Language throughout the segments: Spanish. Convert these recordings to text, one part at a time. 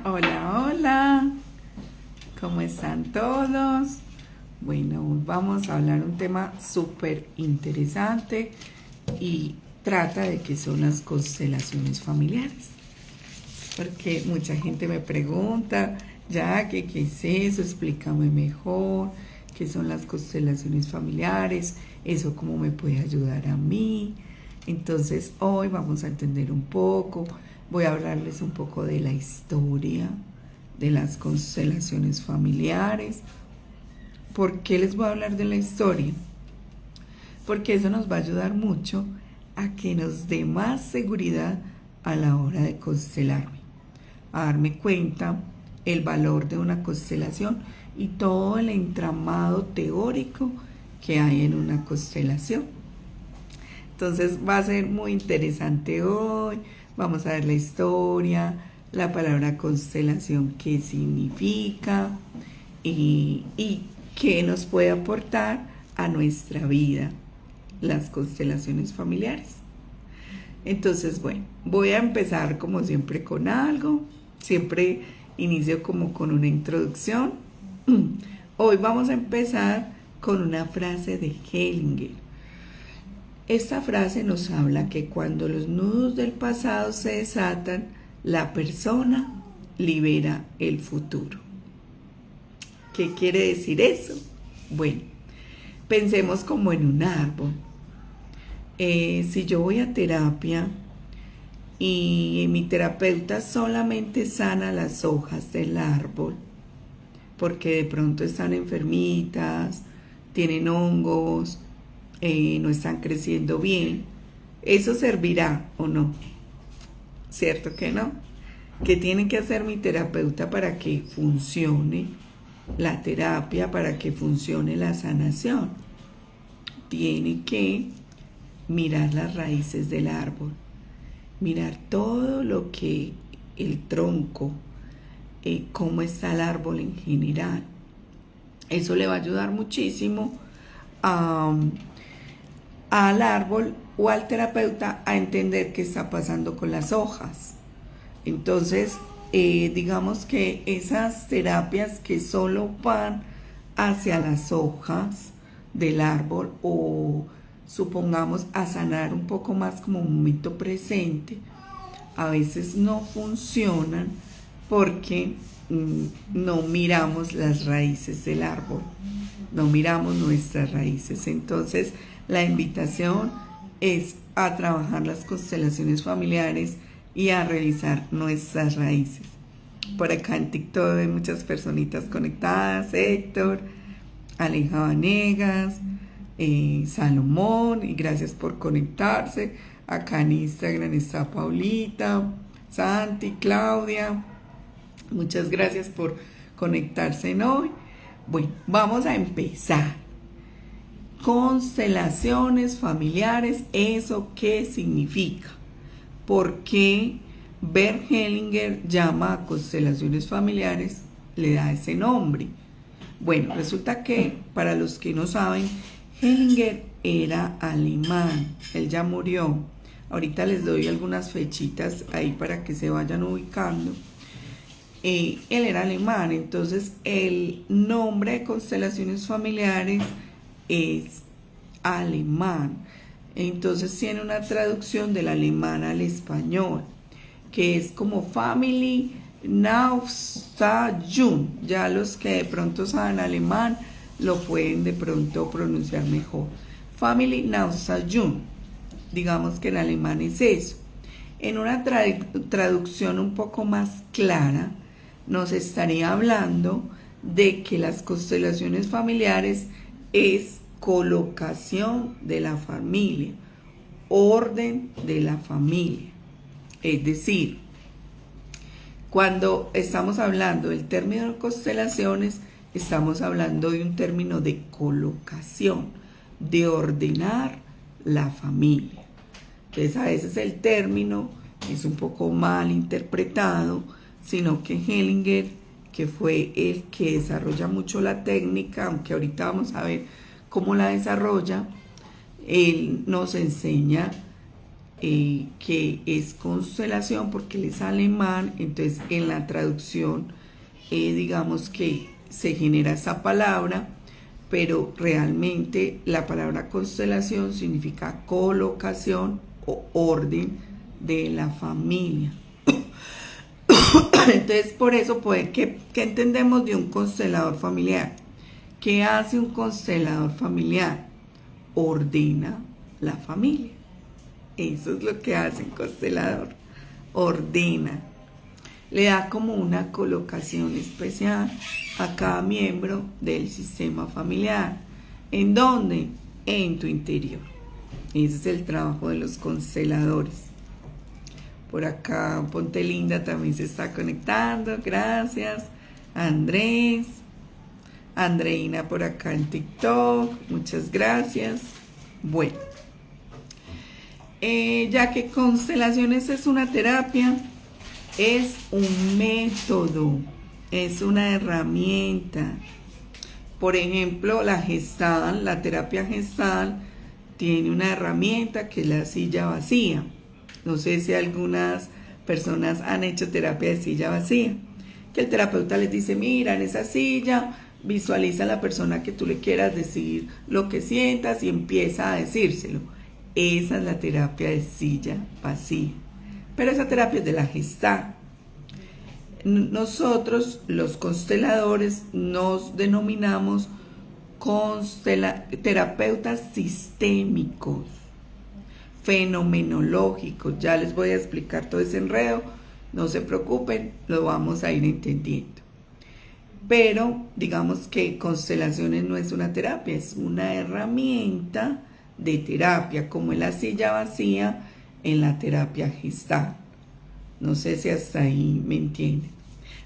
Hola, hola, ¿cómo están todos? Bueno, hoy vamos a hablar un tema súper interesante y trata de qué son las constelaciones familiares. Porque mucha gente me pregunta, ya que qué es eso, explícame mejor, qué son las constelaciones familiares, eso cómo me puede ayudar a mí. Entonces hoy vamos a entender un poco, voy a hablarles un poco de la historia de las constelaciones familiares. ¿Por qué les voy a hablar de la historia? Porque eso nos va a ayudar mucho a que nos dé más seguridad a la hora de constelarme, a darme cuenta el valor de una constelación y todo el entramado teórico que hay en una constelación. Entonces va a ser muy interesante hoy. Vamos a ver la historia, la palabra constelación, qué significa y qué nos puede aportar a nuestra vida las constelaciones familiares. Entonces, bueno, voy a empezar como siempre con algo. Siempre inicio como con una introducción. Hoy vamos a empezar con una frase de Hellinger. Esta frase nos habla que cuando los nudos del pasado se desatan, la persona libera el futuro. ¿Qué quiere decir eso? Bueno, pensemos como en un árbol. Si yo voy a terapia y mi terapeuta solamente sana las hojas del árbol, porque de pronto están enfermitas, tienen hongos, no están creciendo bien, ¿eso servirá o no? ¿Cierto que no? ¿Qué tiene que hacer mi terapeuta para que funcione la terapia, para que funcione la sanación? Tiene que mirar las raíces del árbol, mirar todo lo que el tronco, cómo está el árbol en general. Eso le va a ayudar muchísimo al árbol o al terapeuta a entender qué está pasando con las hojas. Entonces, digamos que esas terapias que solo van hacia las hojas del árbol o supongamos a sanar un poco más como un momento presente, a veces no funcionan porque no miramos las raíces del árbol, no miramos nuestras raíces. Entonces, la invitación es a trabajar las constelaciones familiares y a revisar nuestras raíces. Por acá en TikTok hay muchas personitas conectadas, Héctor, Aleja Vanegas, Salomón, y gracias por conectarse. Acá en Instagram está Paulita, Santi, Claudia. Muchas gracias por conectarse en hoy. Bueno, vamos a empezar. Constelaciones familiares, ¿eso qué significa? ¿Por qué Bert Hellinger llama a constelaciones familiares, le da ese nombre? Bueno, resulta que, para los que no saben, Hellinger era alemán, él ya murió. Ahorita les doy algunas fechitas ahí para que se vayan ubicando. Él era alemán, entonces el nombre de constelaciones familiares es alemán. Entonces tiene una traducción del alemán al español, que es como Family Naufsagung. Ya los que de pronto saben alemán lo pueden de pronto pronunciar mejor. Family Naufsagung. Digamos que en alemán es eso. En una traducción un poco más clara, nos estaría hablando de que las constelaciones familiares es colocación de la familia, orden de la familia. Es decir, cuando estamos hablando del término de constelaciones, estamos hablando de un término de colocación, de ordenar la familia. Entonces a veces el término es un poco mal interpretado, sino que Hellinger, que fue el que desarrolla mucho la técnica, aunque ahorita vamos a ver cómo la desarrolla, él nos enseña que es constelación porque él es alemán, entonces en la traducción digamos que se genera esa palabra, pero realmente la palabra constelación significa colocación o orden de la familia. Entonces por eso, pues, ¿qué entendemos de un constelador familiar? ¿Qué hace un constelador familiar? Ordena la familia. Eso es lo que hace un constelador. Ordena. Le da como una colocación especial a cada miembro del sistema familiar. ¿En dónde? En tu interior. Ese es el trabajo de los consteladores. Por acá, Ponte Linda también se está conectando. Gracias. Andrés. Andreina por acá en TikTok. Muchas gracias. Bueno. Ya que constelaciones es una terapia, es un método, es una herramienta. Por ejemplo, la gestal, la terapia gestal, tiene una herramienta que es la silla vacía. No sé si algunas personas han hecho terapia de silla vacía, que el terapeuta les dice, mira, en esa silla visualiza a la persona que tú le quieras decir lo que sientas y empieza a decírselo. Esa es la terapia de silla vacía. Pero esa terapia es de la Gestalt. Nosotros, los consteladores, nos denominamos terapeutas sistémicos, fenomenológicos. Ya les voy a explicar todo ese enredo. No se preocupen, lo vamos a ir entendiendo. Pero digamos que constelaciones no es una terapia, es una herramienta de terapia, como en la silla vacía en la terapia gestal. No sé si hasta ahí me entienden.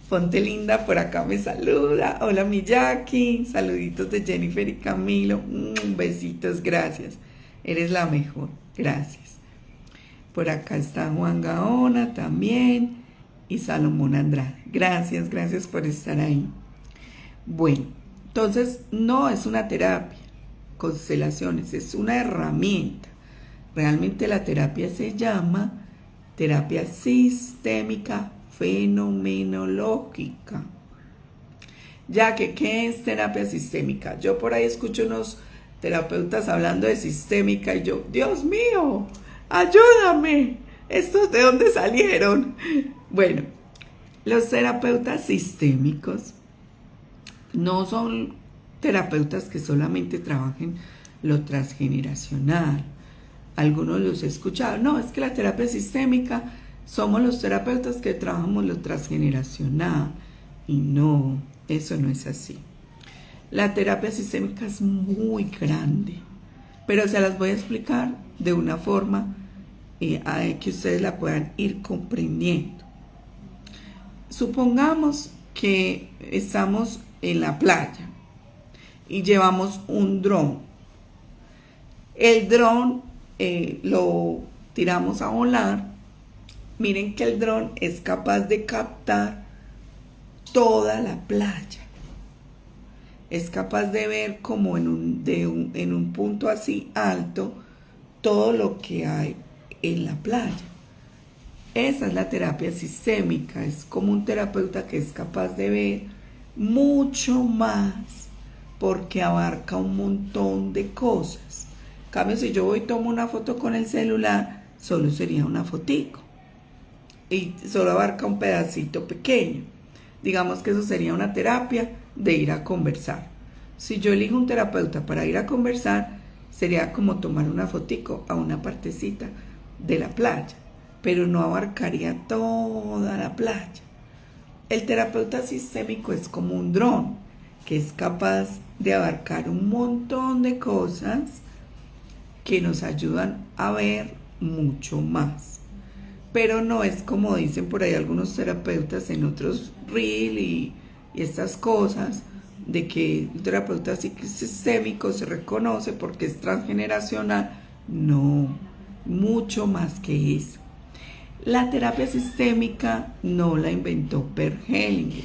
Ponte Linda por acá me saluda. Hola mi Jackie. Saluditos de Jennifer y Camilo. Besitos, gracias. Eres la mejor. Gracias. Por acá está Juan Gaona también. Y Salomón Andrade. Gracias, gracias por estar ahí. Bueno, entonces no es una terapia. Constelaciones es una herramienta. Realmente la terapia se llama terapia sistémica fenomenológica. Ya que, ¿qué es terapia sistémica? Yo por ahí escucho unos terapeutas hablando de sistémica y yo, Dios mío, ayúdame, ¿estos de dónde salieron? Bueno, los terapeutas sistémicos no son terapeutas que solamente trabajen lo transgeneracional. Algunos los he escuchado. No, es que la terapia sistémica somos los terapeutas que trabajamos lo transgeneracional. Y no, eso no es así. La terapia sistémica es muy grande, pero se las voy a explicar de una forma que ustedes la puedan ir comprendiendo. Supongamos que estamos en la playa y llevamos un dron. El dron lo tiramos a volar. Miren que el dron es capaz de captar toda la playa. Es capaz de ver como en un punto así alto todo lo que hay en la playa. Esa es la terapia sistémica. Es como un terapeuta que es capaz de ver mucho más porque abarca un montón de cosas. En cambio, si yo voy y tomo una foto con el celular, solo sería una fotico y solo abarca un pedacito pequeño. Digamos que eso sería una terapia de ir a conversar. Si yo elijo un terapeuta para ir a conversar, sería como tomar una fotico a una partecita de la playa, pero no abarcaría toda la playa. El terapeuta sistémico es como un dron que es capaz de abarcar un montón de cosas que nos ayudan a ver mucho más. Pero no es como dicen por ahí algunos terapeutas en otros reel y estas cosas, de que el terapeuta sistémico se reconoce porque es transgeneracional. No, mucho más que eso. La terapia sistémica no la inventó Bert Hellinger,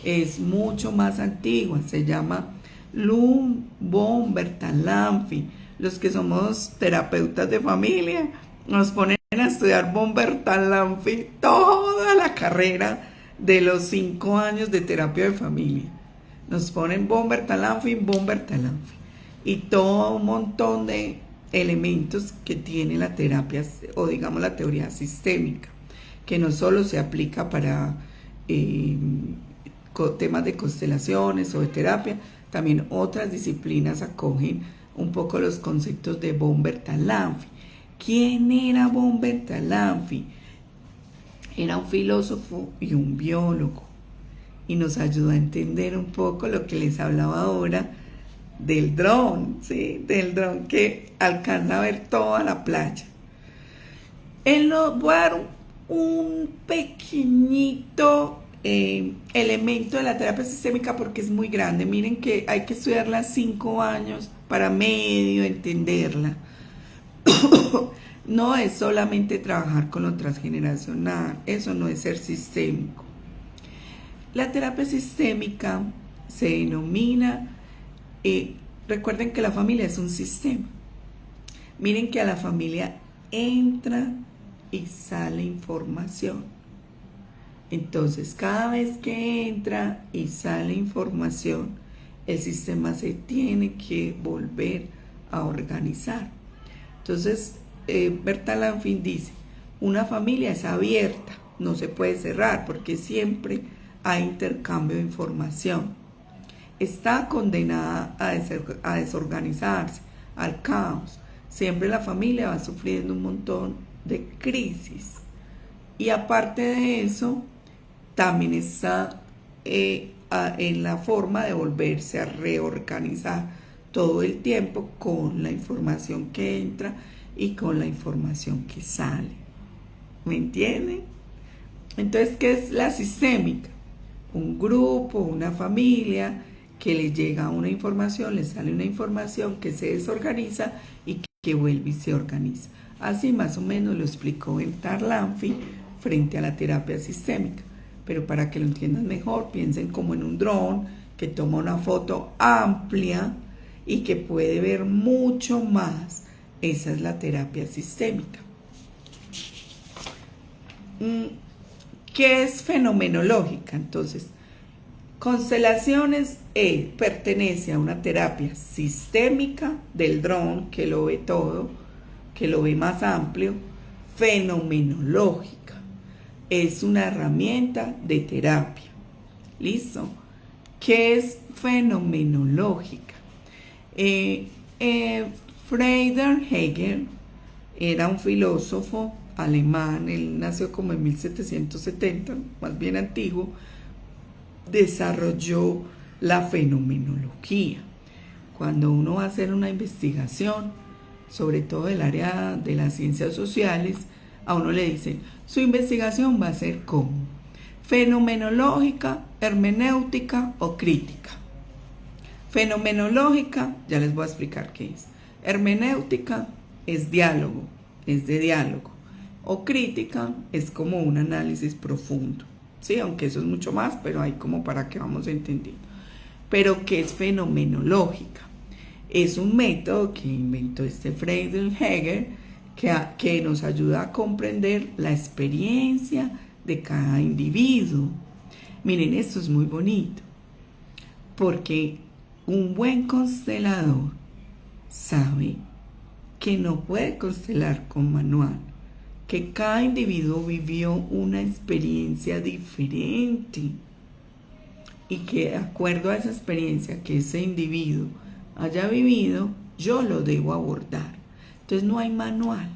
es mucho más antigua, se llama Lund von Bertalanffy. Los que somos terapeutas de familia nos ponen a estudiar von Bertalanffy toda la carrera de los 5 años de terapia de familia. Nos ponen von Bertalanffy y todo un montón de elementos que tiene la terapia o digamos la teoría sistémica, que no solo se aplica para temas de constelaciones o de terapia, también otras disciplinas acogen un poco los conceptos de von Bertalanffy. ¿Quién era von Bertalanffy? Era un filósofo y un biólogo, y nos ayuda a entender un poco lo que les hablaba ahora del dron, ¿sí? Del dron que alcanza a ver toda la playa. Él nos va a dar un pequeñito elemento de la terapia sistémica porque es muy grande. Miren que hay que estudiarla 5 años para medio entenderla. No es solamente trabajar con lo transgeneracional, eso no es ser sistémico. La terapia sistémica se denomina, recuerden que la familia es un sistema. Miren que a la familia entra y sale información. Entonces, cada vez que entra y sale información, el sistema se tiene que volver a organizar. Entonces, Bertalanffy dice, una familia es abierta, no se puede cerrar porque siempre hay intercambio de información. Está condenada a desorganizarse, al caos. Siempre la familia va sufriendo un montón de crisis. Y aparte de eso, también está en la forma de volverse a reorganizar todo el tiempo con la información que entra y con la información que sale. ¿Me entienden? Entonces, ¿qué es la sistémica? Un grupo, una familia que le llega una información, le sale una información que se desorganiza y que vuelve y se organiza. Así más o menos lo explicó Bertalanffy frente a la terapia sistémica. Pero para que lo entiendan mejor, piensen como en un dron que toma una foto amplia y que puede ver mucho más. Esa es la terapia sistémica. ¿Qué es fenomenológica? Entonces, constelaciones pertenece a una terapia sistémica del dron que lo ve todo, que lo ve más amplio. Fenomenológica es una herramienta de terapia. ¿Listo? ¿Qué es fenomenológica? Friedrich Hegel era un filósofo alemán, él nació como en 1770, más bien antiguo, desarrolló la fenomenología. Cuando uno va a hacer una investigación, sobre todo del área de las ciencias sociales, a uno le dicen, su investigación va a ser como fenomenológica, hermenéutica o crítica. Fenomenológica, ya les voy a explicar qué es. Hermenéutica es diálogo, es de diálogo. O crítica es como un análisis profundo. Sí, aunque eso es mucho más, pero hay como para que vamos entendiendo. Pero ¿qué es fenomenológica? Es un método que inventó Friedrich Hegel que nos ayuda a comprender la experiencia de cada individuo. Miren, esto es muy bonito, porque un buen constelador sabe que no puede constelar con manual, que cada individuo vivió una experiencia diferente y que de acuerdo a esa experiencia que ese individuo haya vivido, yo lo debo abordar. Entonces no hay manual,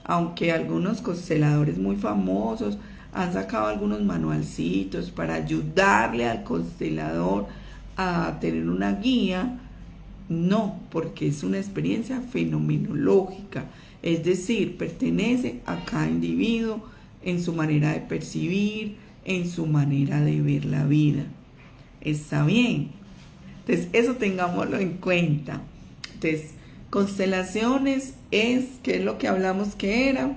aunque algunos consteladores muy famosos han sacado algunos manualcitos para ayudarle al constelador a tener una guía. No, porque es una experiencia fenomenológica, es decir, pertenece a cada individuo en su manera de percibir, en su manera de ver la vida. ¿Está bien? Entonces, eso tengámoslo en cuenta. Entonces, constelaciones es, ¿qué es lo que hablamos que era?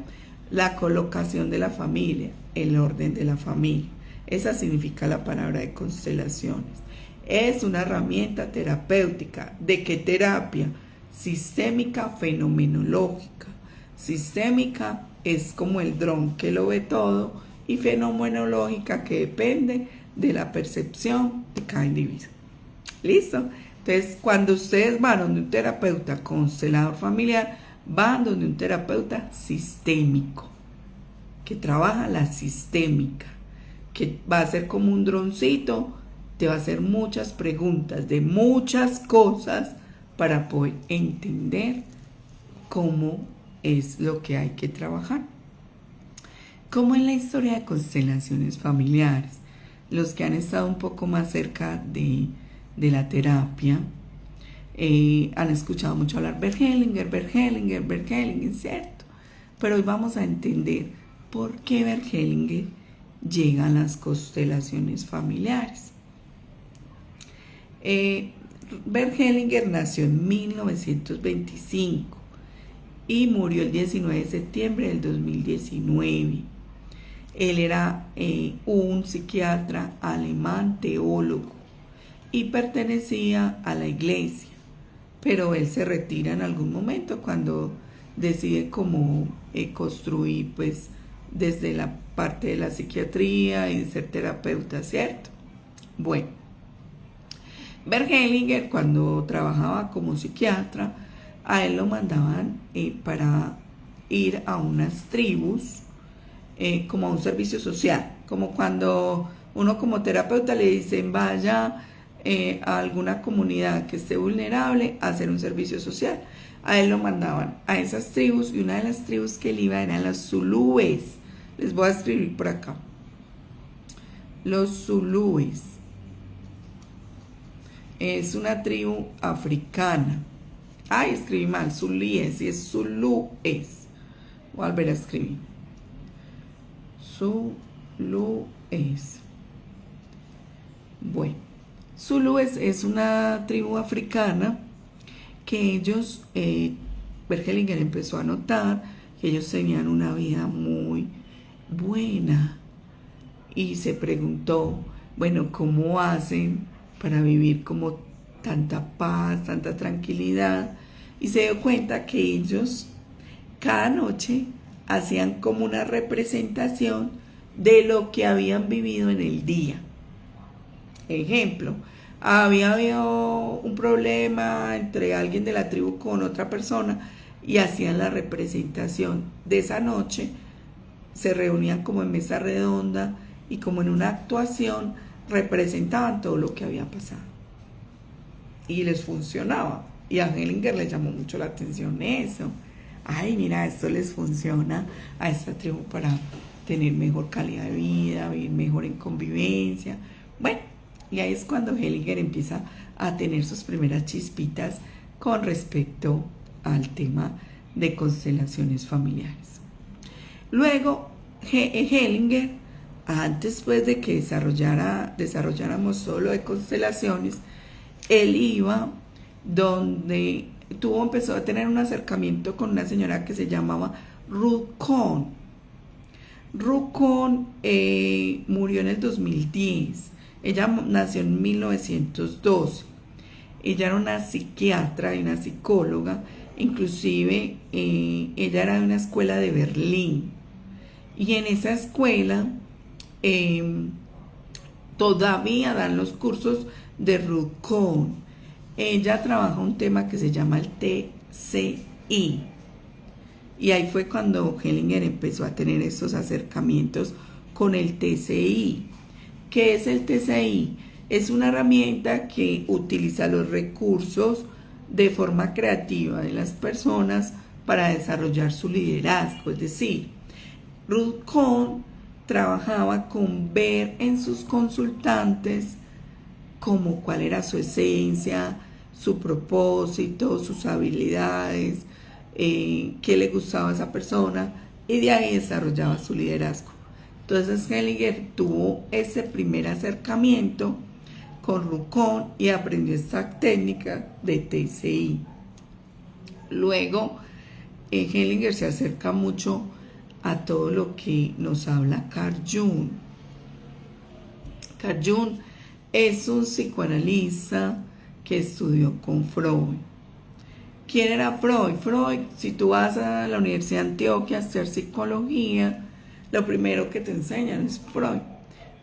La colocación de la familia, el orden de la familia. Esa significa la palabra de constelaciones. Es una herramienta terapéutica. ¿De qué terapia? Sistémica fenomenológica. Sistémica es como el dron que lo ve todo y fenomenológica que depende de la percepción de cada individuo. ¿Listo? Entonces, cuando ustedes van donde un terapeuta constelador familiar, van donde un terapeuta sistémico, que trabaja la sistémica, que va a ser como un droncito, te va a hacer muchas preguntas de muchas cosas para poder entender cómo es lo que hay que trabajar. Como en la historia de constelaciones familiares, los que han estado un poco más cerca de la terapia, han escuchado mucho hablar Bert Hellinger, ¿cierto? Pero hoy vamos a entender por qué Bert Hellinger llega a las constelaciones familiares. Bert Hellinger nació en 1925 y murió el 19 de septiembre del 2019. Él era un psiquiatra alemán, teólogo, y pertenecía a la iglesia, pero él se retira en algún momento cuando decide como construir pues desde la parte de la psiquiatría y de ser terapeuta, ¿cierto? Bueno, Bert Hellinger, cuando trabajaba como psiquiatra, a él lo mandaban para ir a unas tribus, como a un servicio social, como cuando uno como terapeuta le dicen vaya a alguna comunidad que esté vulnerable a hacer un servicio social. A él lo mandaban a esas tribus, y una de las tribus que él iba eran los zulúes. Les voy a escribir por acá. Los zulúes es una tribu africana. Ay, escribí mal, zulíes, y es zulúes. Voy a volver a escribir. Zulúes. Bueno, zulúes es una tribu africana que ellos, Bert Hellinger empezó a notar que ellos tenían una vida muy buena y se preguntó, bueno, ¿cómo hacen para vivir como tanta paz, tanta tranquilidad? Y se dio cuenta que ellos cada noche hacían como una representación de lo que habían vivido en el día. Ejemplo, había habido un problema entre alguien de la tribu con otra persona y hacían la representación de esa noche, se reunían como en mesa redonda y como en una actuación representaban todo lo que había pasado. Y les funcionaba. Y a Hellinger le llamó mucho la atención eso. Ay, mira, esto les funciona a esta tribu para tener mejor calidad de vida, vivir mejor en convivencia. Bueno, y ahí es cuando Hellinger empieza a tener sus primeras chispitas con respecto al tema de constelaciones familiares. Luego, Hellinger, antes pues de que desarrolláramos todo lo de constelaciones, él iba donde empezó a tener un acercamiento con una señora que se llamaba Ruth Cohn. Ruth Cohn murió en el 2010. Ella nació en 1912. Ella era una psiquiatra y una psicóloga. Inclusive ella era de una escuela de Berlín. Y en esa escuela todavía dan los cursos de Ruth Cohn. Ella trabaja un tema que se llama el TCI. Y ahí fue cuando Hellinger empezó a tener estos acercamientos con el TCI. ¿Qué es el TCI? Es una herramienta que utiliza los recursos de forma creativa de las personas para desarrollar su liderazgo. Es decir, Ruth Cohn trabajaba con ver en sus consultantes como cuál era su esencia, su propósito, sus habilidades, qué le gustaba a esa persona, y de ahí desarrollaba su liderazgo. Entonces Hellinger tuvo ese primer acercamiento con Ruth Cohn y aprendió esta técnica de TCI. Luego Hellinger se acerca mucho a todo lo que nos habla Carl Jung. Carl Jung es un psicoanalista que estudió con Freud. ¿Quién era Freud? Freud, si tú vas a la Universidad de Antioquia a hacer psicología, lo primero que te enseñan es Freud.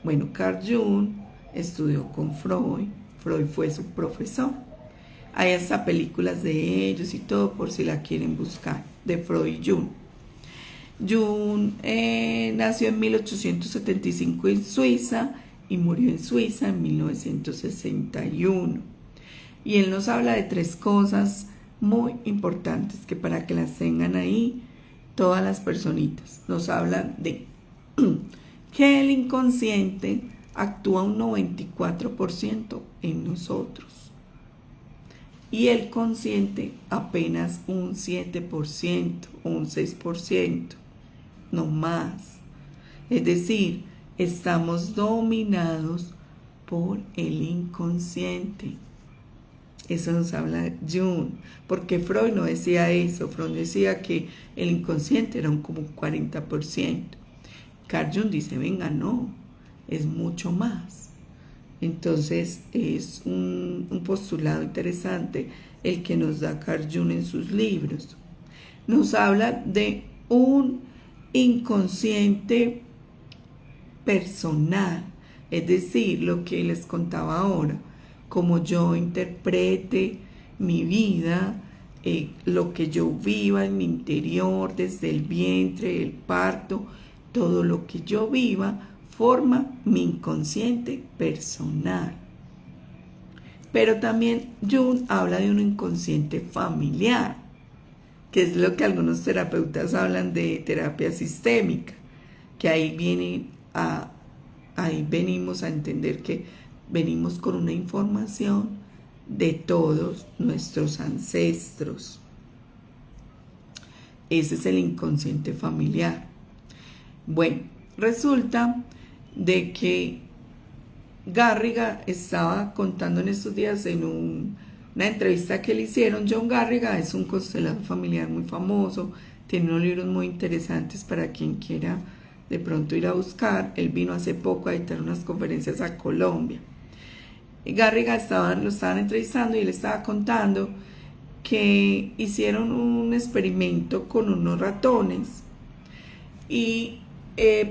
Bueno, Carl Jung estudió con Freud, Freud fue su profesor. Hay hasta películas de ellos y todo por si la quieren buscar, de Freud y Jung. Jung nació en 1875 en Suiza y murió en Suiza en 1961. Y él nos habla de 3 cosas muy importantes que para que las tengan ahí todas las personitas. Nos hablan de que el inconsciente actúa un 94% en nosotros y el consciente apenas un 7% o un 6%, no más. Es decir, estamos dominados por el inconsciente. Eso nos habla Jung, porque Freud no decía eso. Freud decía que el inconsciente era como un 40%. Carl Jung dice, venga, no, es mucho más. Entonces es un postulado interesante el que nos da Carl Jung en sus libros. Nos habla de un inconsciente personal, es decir, lo que les contaba ahora, como yo interprete mi vida, lo que yo viva en mi interior, desde el vientre, el parto, todo lo que yo viva forma mi inconsciente personal. Pero también Jung habla de un inconsciente familiar, que es lo que algunos terapeutas hablan de terapia sistémica, que ahí venimos a entender que venimos con una información de todos nuestros ancestros. Ese es el inconsciente familiar. Bueno, resulta de que Garriga estaba contando en estos días en una entrevista que le hicieron. John Garriga es un constelador familiar muy famoso, tiene unos libros muy interesantes para quien quiera de pronto ir a buscar. Él vino hace poco a dictar unas conferencias a Colombia. Garriga lo estaban entrevistando y él estaba contando que hicieron un experimento con unos ratones y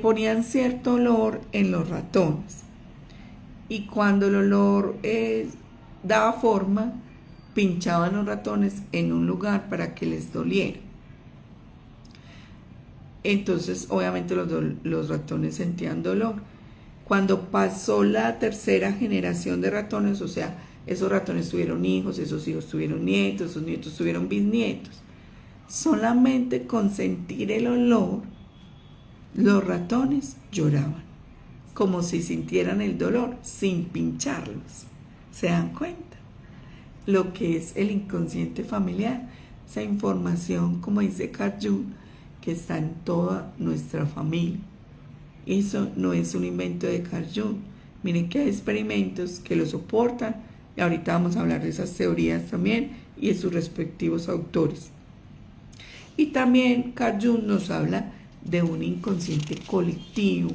ponían cierto olor en los ratones, y cuando el olor daba forma, pinchaban los ratones en un lugar para que les doliera. Entonces obviamente los ratones sentían dolor. Cuando pasó la tercera generación de ratones, o sea, esos ratones tuvieron hijos, esos hijos tuvieron nietos, esos nietos tuvieron bisnietos, solamente con sentir el olor, los ratones lloraban, como si sintieran el dolor sin pincharlos. ¿Se dan cuenta? Lo que es el inconsciente familiar, esa información, como dice Carl Jung, que está en toda nuestra familia. Eso no es un invento de Carl Jung. Miren que hay experimentos que lo soportan, y ahorita vamos a hablar de esas teorías también y de sus respectivos autores. Y también Carl Jung nos habla de un inconsciente colectivo,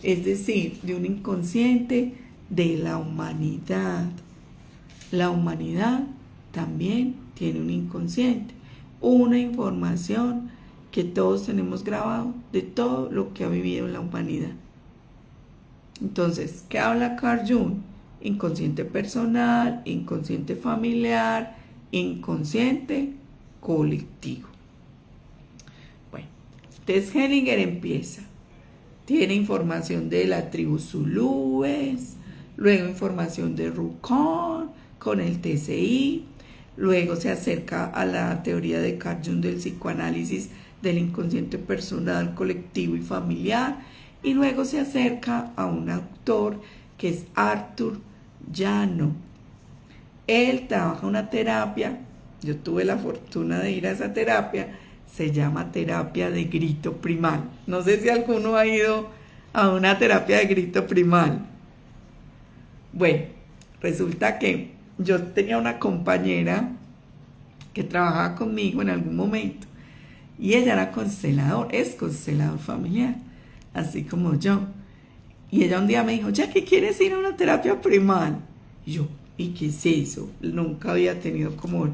es decir, de un inconsciente de la humanidad. La humanidad también tiene un inconsciente, una información que todos tenemos grabado de todo lo que ha vivido la humanidad. Entonces, ¿qué habla Carl Jung? Inconsciente personal, inconsciente familiar, inconsciente colectivo. Bueno, entonces Hellinger empieza. Tiene información de la tribu zulúes, luego información de Rukon con el TCI, luego se acerca a la teoría de Carl Jung del psicoanálisis del inconsciente personal, colectivo y familiar, y luego se acerca a un autor que es Arthur Llano. Él trabaja una terapia, yo tuve la fortuna de ir a esa terapia, se llama terapia de grito primal. No sé si alguno ha ido a una terapia de grito primal. Bueno, resulta que yo tenía una compañera que trabajaba conmigo en algún momento, y ella era es constelador familiar, así como yo. Y ella un día me dijo, ¿ya que quieres ir a una terapia primal? Y yo, ¿y qué es eso? Nunca había tenido como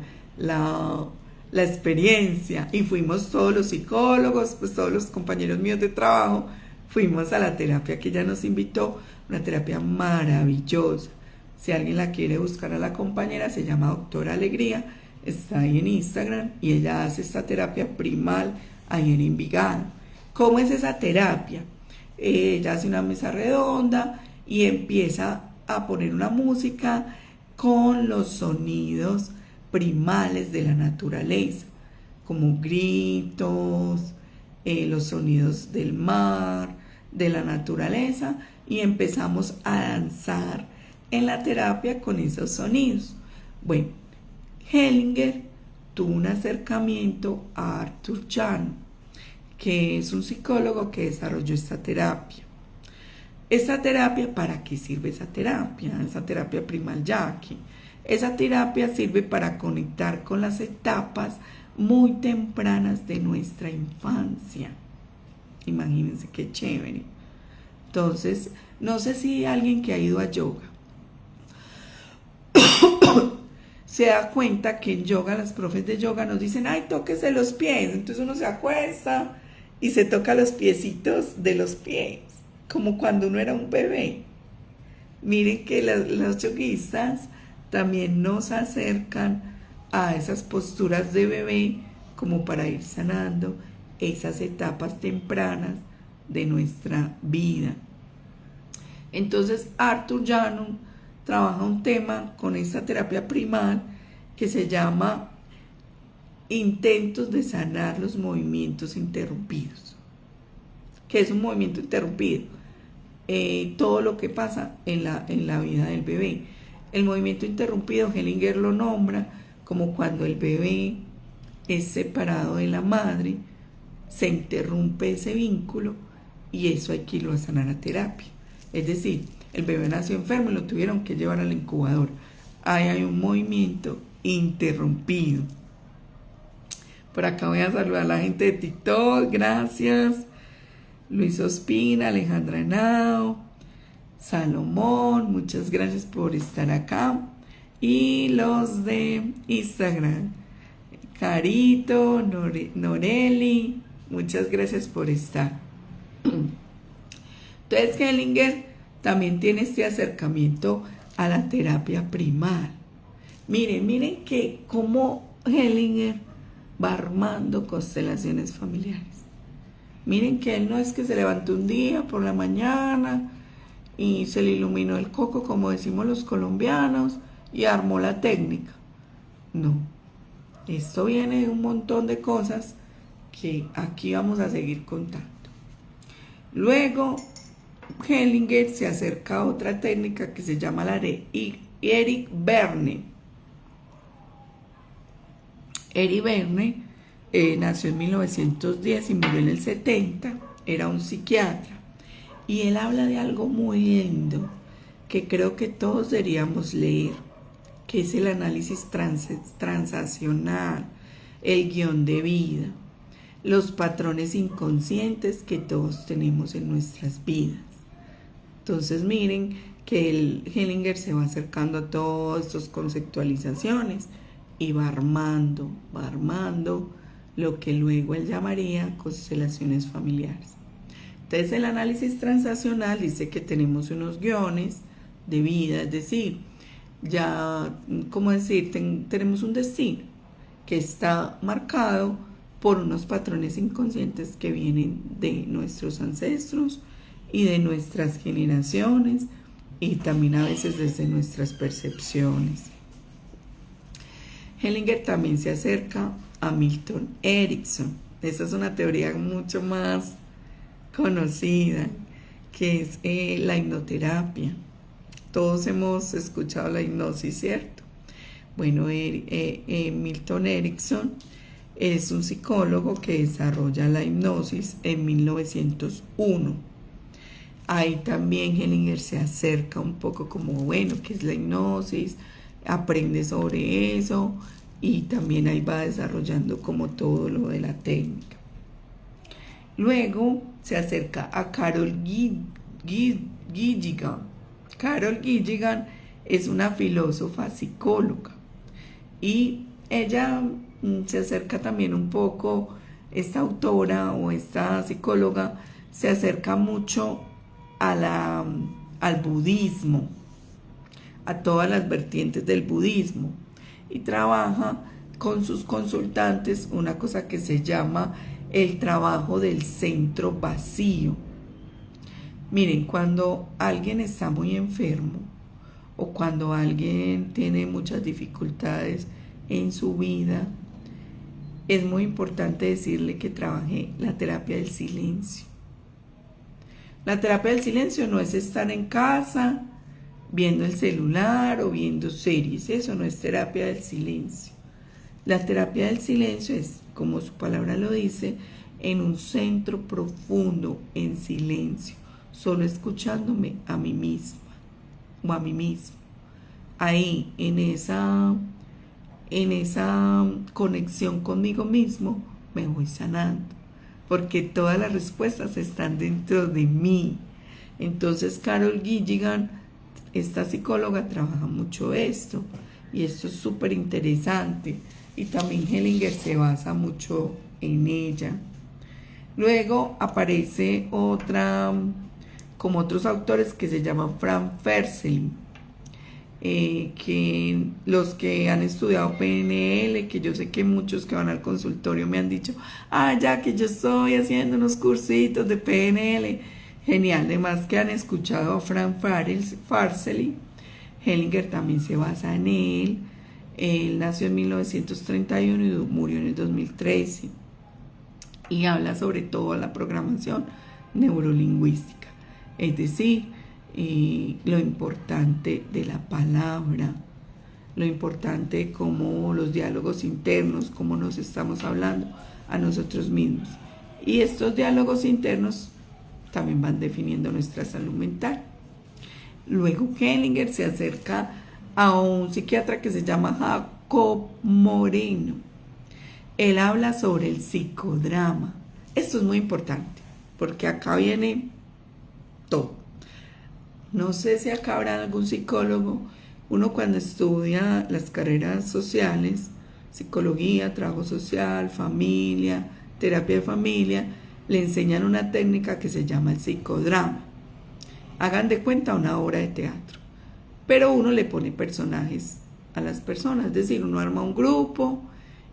la experiencia y fuimos todos los psicólogos, pues todos los compañeros míos de trabajo, fuimos a la terapia que ella nos invitó, una terapia maravillosa. Si alguien la quiere buscar a la compañera, se llama Doctora Alegría, está ahí en Instagram y ella hace esta terapia primal ahí en Envigado. ¿Cómo es esa terapia? Ella hace una mesa redonda y empieza a poner una música con los sonidos primales de la naturaleza, como gritos, los sonidos del mar, de la naturaleza, y empezamos a danzar en la terapia con esos sonidos. Bueno, Hellinger tuvo un acercamiento a Arthur Llano, que es un psicólogo que desarrolló esta terapia. ¿Esta terapia para qué sirve esa terapia? Esa terapia primal yaqui. Esa terapia sirve para conectar con las etapas muy tempranas de nuestra infancia. Imagínense qué chévere. Entonces, no sé si alguien que ha ido a yoga se da cuenta que en yoga las profes de yoga nos dicen, ay, tóquese los pies. Entonces uno se acuesta y se toca los piecitos de los pies, como cuando uno era un bebé. Miren que los yoguistas también nos acercan a esas posturas de bebé como para ir sanando esas etapas tempranas de nuestra vida. Entonces Arthur Llano trabaja un tema con esta terapia primal que se llama intentos de sanar los movimientos interrumpidos. ¿Qué es un movimiento interrumpido? Todo lo que pasa en la vida del bebé. El movimiento interrumpido, Hellinger lo nombra como cuando el bebé es separado de la madre, se interrumpe ese vínculo y eso hay que irlo a sanar a terapia. Es decir, el bebé nació enfermo y lo tuvieron que llevar al incubador. Ahí hay un movimiento interrumpido. Por acá voy a saludar a la gente de TikTok, gracias. Luis Ospina, Alejandra Henao, Salomón, muchas gracias por estar acá. Y los de Instagram, Carito, Noreli, muchas gracias por estar. Entonces Hellinger también tiene este acercamiento a la terapia primal. Miren que como Hellinger va armando constelaciones familiares. Miren que él no es que se levantó un día por la mañana y se le iluminó el coco, como decimos los colombianos, y armó la técnica. No, esto viene de un montón de cosas que aquí vamos a seguir contando. Luego Hellinger se acerca a otra técnica que se llama la de Eric Berne. Eric Berne nació en 1910 y murió en el 70, era un psiquiatra, y él habla de algo muy lindo que creo que todos deberíamos leer, que es el análisis transaccional, el guión de vida, los patrones inconscientes que todos tenemos en nuestras vidas. Entonces miren que el Hellinger se va acercando a todas estas conceptualizaciones y va armando lo que luego él llamaría constelaciones familiares. Entonces el análisis transaccional dice que tenemos unos guiones de vida, es decir, tenemos un destino que está marcado por unos patrones inconscientes que vienen de nuestros ancestros y de nuestras generaciones y también a veces desde nuestras percepciones. Hellinger también se acerca a Milton Erickson. Esta es una teoría mucho más conocida, que es la hipnoterapia. Todos hemos escuchado la hipnosis, ¿cierto? Bueno, Milton Erickson es un psicólogo que desarrolla la hipnosis en 1901. Ahí también Hellinger se acerca un poco como, bueno, ¿qué es la hipnosis? Aprende sobre eso y también ahí va desarrollando como todo lo de la técnica. Luego se acerca a Carol Gilligan. Carol Gilligan es una filósofa psicóloga y ella se acerca también un poco, esta autora o esta psicóloga se acerca mucho al budismo, a todas las vertientes del budismo, y trabaja con sus consultantes una cosa que se llama el trabajo del centro vacío. Miren, cuando alguien está muy enfermo o cuando alguien tiene muchas dificultades en su vida, es muy importante decirle que trabaje la terapia del silencio. La terapia del silencio no es estar en casa viendo el celular o viendo series, eso no es terapia del silencio. La terapia del silencio es, como su palabra lo dice, en un centro profundo, en silencio, solo escuchándome a mí misma o a mí mismo. Ahí, en esa conexión conmigo mismo, me voy sanando, porque todas las respuestas están dentro de mí. Entonces, Carol Gilligan, esta psicóloga, trabaja mucho esto, y esto es súper interesante, y también Hellinger se basa mucho en ella. Luego aparece como otros autores que se llaman Frank Ferseli, que los que han estudiado PNL, que yo sé que muchos que van al consultorio me han dicho, ya que yo estoy haciendo unos cursitos de PNL, genial. Además que han escuchado a Frank Ferseli. Hellinger también se basa en él. Él nació en 1931 y murió en el 2013, y habla sobre todo la programación neurolingüística, es decir, lo importante de la palabra, lo importante de cómo los diálogos internos, cómo nos estamos hablando a nosotros mismos. Y estos diálogos internos también van definiendo nuestra salud mental. Luego Hellinger se acerca a un psiquiatra que se llama Jacob Moreno. Él habla sobre el psicodrama. Esto es muy importante, porque acá viene todo. No sé si acá habrá algún psicólogo. Uno cuando estudia las carreras sociales, psicología, trabajo social, familia, terapia de familia, le enseñan una técnica que se llama el psicodrama. Hagan de cuenta una obra de teatro, pero uno le pone personajes a las personas, es decir, uno arma un grupo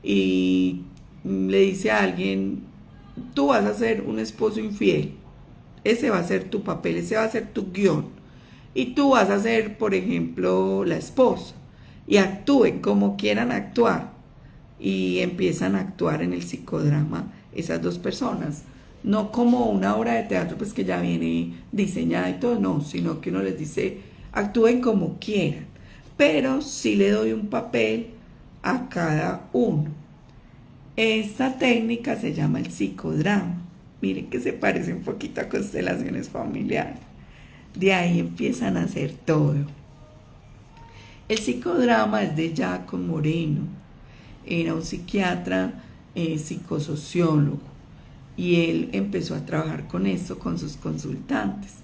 y le dice a alguien, tú vas a ser un esposo infiel, ese va a ser tu papel, ese va a ser tu guión, y tú vas a ser, por ejemplo, la esposa, y actúen como quieran actuar, y empiezan a actuar en el psicodrama esas dos personas, no como una obra de teatro pues que ya viene diseñada y todo, no, sino que uno les dice, actúen como quieran, pero sí le doy un papel a cada uno. Esta técnica se llama el psicodrama. Miren que se parece un poquito a constelaciones familiares. De ahí empiezan a hacer todo. El psicodrama es de Jacob Moreno. Era un psiquiatra, psicosociólogo, y él empezó a trabajar con esto con sus consultantes.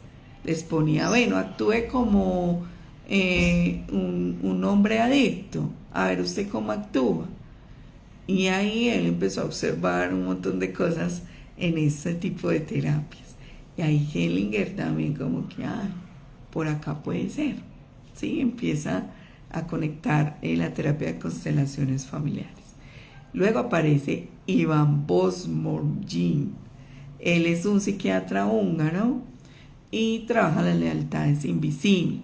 Les ponía, bueno, actúe como un hombre adicto, a ver usted cómo actúa. Y ahí él empezó a observar un montón de cosas en este tipo de terapias. Y ahí Hellinger también como que, por acá puede ser. ¿Sí? Empieza a conectar la terapia de constelaciones familiares. Luego aparece Ivan Bosmorgin. Él es un psiquiatra húngaro y trabaja las lealtades invisibles.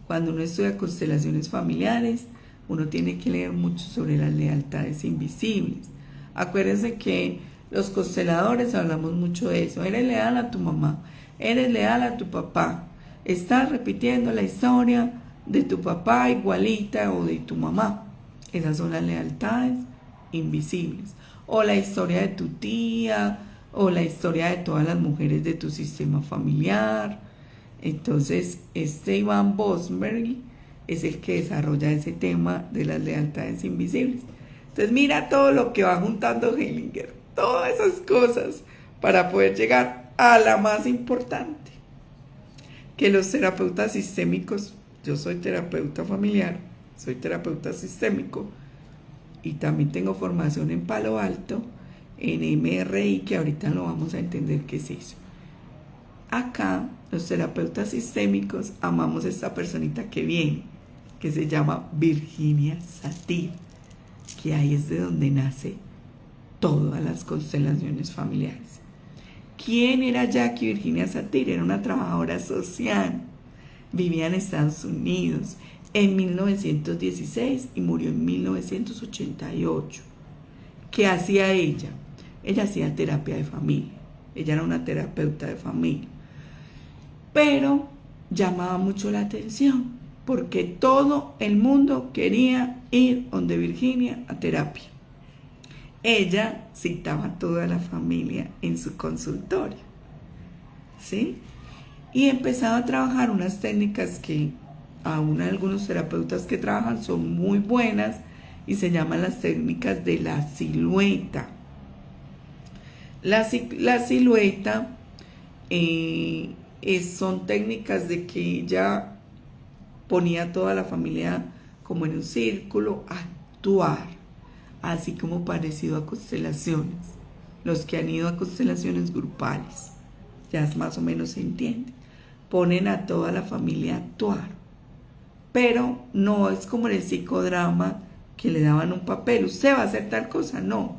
Cuando uno estudia constelaciones familiares, uno tiene que leer mucho sobre las lealtades invisibles. Acuérdense que los consteladores hablamos mucho de eso. Eres leal a tu mamá, eres leal a tu papá. Estás repitiendo la historia de tu papá igualita o de tu mamá. Esas son las lealtades invisibles. O la historia de tu tía, o la historia de todas las mujeres de tu sistema familiar. Entonces, Ivan Bosberg es el que desarrolla ese tema de las lealtades invisibles. Entonces, mira todo lo que va juntando Hellinger, todas esas cosas para poder llegar a la más importante, que los terapeutas sistémicos, yo soy terapeuta familiar, soy terapeuta sistémico, y también tengo formación en Palo Alto, en MRI, que ahorita no vamos a entender qué es eso. Acá, los terapeutas sistémicos amamos a esta personita que viene, que se llama Virginia Satir, que ahí es de donde nace todas las constelaciones familiares. ¿Quién era Jackie Virginia Satir? Era una trabajadora social, vivía en Estados Unidos en 1916 y murió en 1988. ¿Qué hacía ella? Ella hacía terapia de familia, ella era una terapeuta de familia, pero llamaba mucho la atención porque todo el mundo quería ir donde Virginia a terapia. Ella citaba a toda la familia en su consultorio, ¿sí? Y empezaba a trabajar unas técnicas que aún algunos terapeutas que trabajan son muy buenas y se llaman las técnicas de la silueta. La silueta son técnicas de que ella ponía a toda la familia como en un círculo a actuar, así como parecido a constelaciones. Los que han ido a constelaciones grupales, ya más o menos se entiende. Ponen a toda la familia a actuar, pero no es como en el psicodrama que le daban un papel, usted va a hacer tal cosa, no,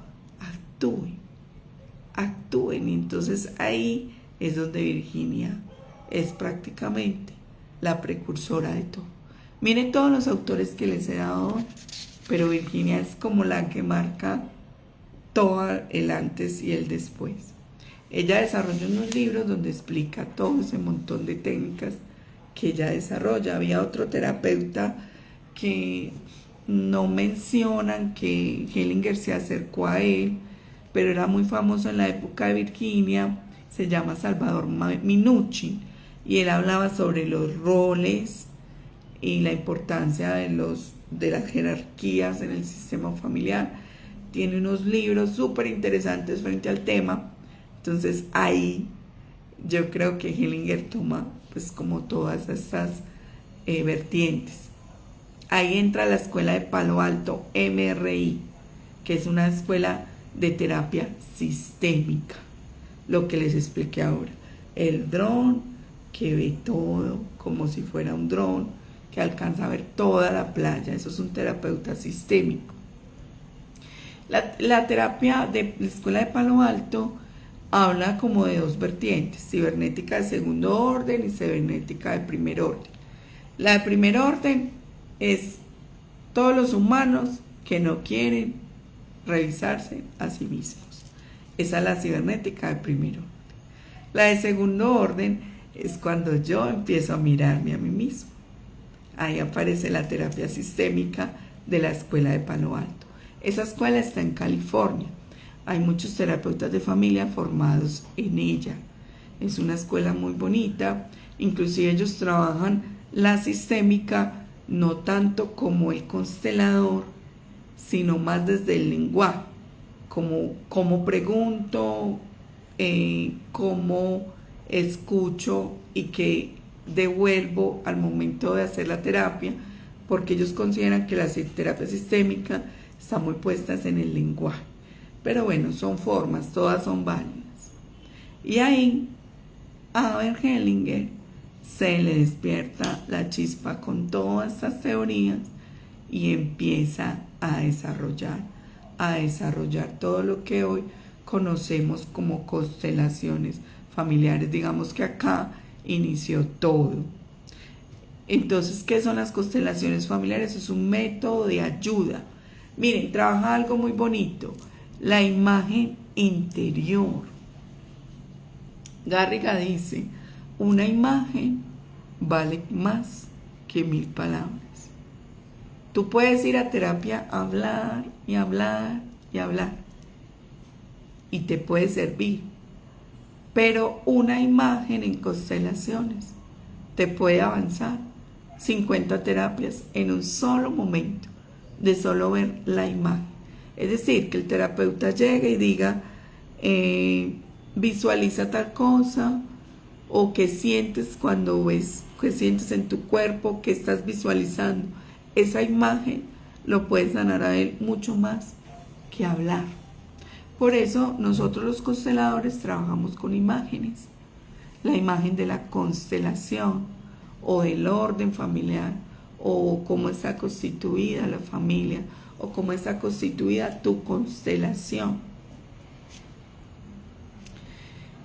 actúen, y entonces ahí es donde Virginia es prácticamente la precursora de todo. Miren todos los autores que les he dado hoy, pero Virginia es como la que marca todo el antes y el después. Ella desarrolla unos libros donde explica todo ese montón de técnicas que ella desarrolla. Había otro terapeuta que no mencionan que Hellinger se acercó a él, pero era muy famoso en la época de Virginia, se llama Salvador Minucci, y él hablaba sobre los roles y la importancia de las jerarquías en el sistema familiar. Tiene unos libros súper interesantes frente al tema. Entonces ahí yo creo que Hellinger toma pues como todas estas vertientes. Ahí entra la escuela de Palo Alto, MRI, que es una escuela de terapia sistémica, lo que les expliqué ahora. El dron que ve todo como si fuera un dron, que alcanza a ver toda la playa, eso es un terapeuta sistémico. La terapia de la escuela de Palo Alto habla como de dos vertientes, cibernética de segundo orden y cibernética de primer orden. La de primer orden es todos los humanos que no quieren revisarse a sí mismos. Esa es la cibernética de primer orden. La de segundo orden es cuando yo empiezo a mirarme a mí mismo. Ahí aparece la terapia sistémica de la escuela de Palo Alto. Esa escuela está en California. Hay muchos terapeutas de familia formados en ella. Es una escuela muy bonita. Inclusive ellos trabajan la sistémica no tanto como el constelador, sino más desde el lenguaje. Como pregunto, cómo escucho y que devuelvo al momento de hacer la terapia, porque ellos consideran que la terapia sistémica está muy puestas en el lenguaje. Pero bueno, son formas, todas son válidas. Y ahí a Hellinger se le despierta la chispa con todas estas teorías y empieza a desarrollar todo lo que hoy conocemos como constelaciones familiares. Digamos que acá inició todo. Entonces, ¿qué son las constelaciones familiares? Es un método de ayuda. Miren, trabaja algo muy bonito, la imagen interior. Garriga dice, una imagen vale más que 1000 palabras. Tú puedes ir a terapia a hablar y hablar y hablar, y te puede servir, pero una imagen en constelaciones te puede avanzar 50 terapias en un solo momento, de solo ver la imagen. Es decir, que el terapeuta llegue y diga, visualiza tal cosa, o qué sientes cuando ves, qué sientes en tu cuerpo, qué estás visualizando. Esa imagen lo puede sanar a él mucho más que hablar. Por eso nosotros los consteladores trabajamos con imágenes. La imagen de la constelación o del orden familiar o cómo está constituida la familia o cómo está constituida tu constelación.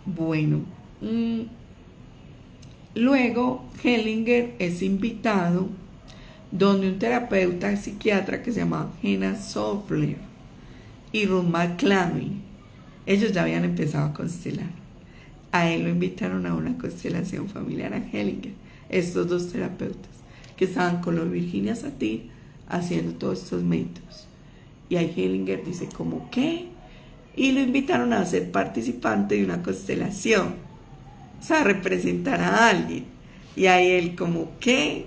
Bueno, luego Hellinger es invitado donde un terapeuta psiquiatra que se llama Hannah Softler y Ruth McClavey, ellos ya habían empezado a constelar. A él lo invitaron a una constelación familiar, a Hellinger, estos dos terapeutas que estaban con los Virginia Satir haciendo todos estos métodos. Y ahí Hellinger dice, ¿cómo qué? Y lo invitaron a ser participante de una constelación, o sea, representar a alguien. Y ahí él como, ¿qué?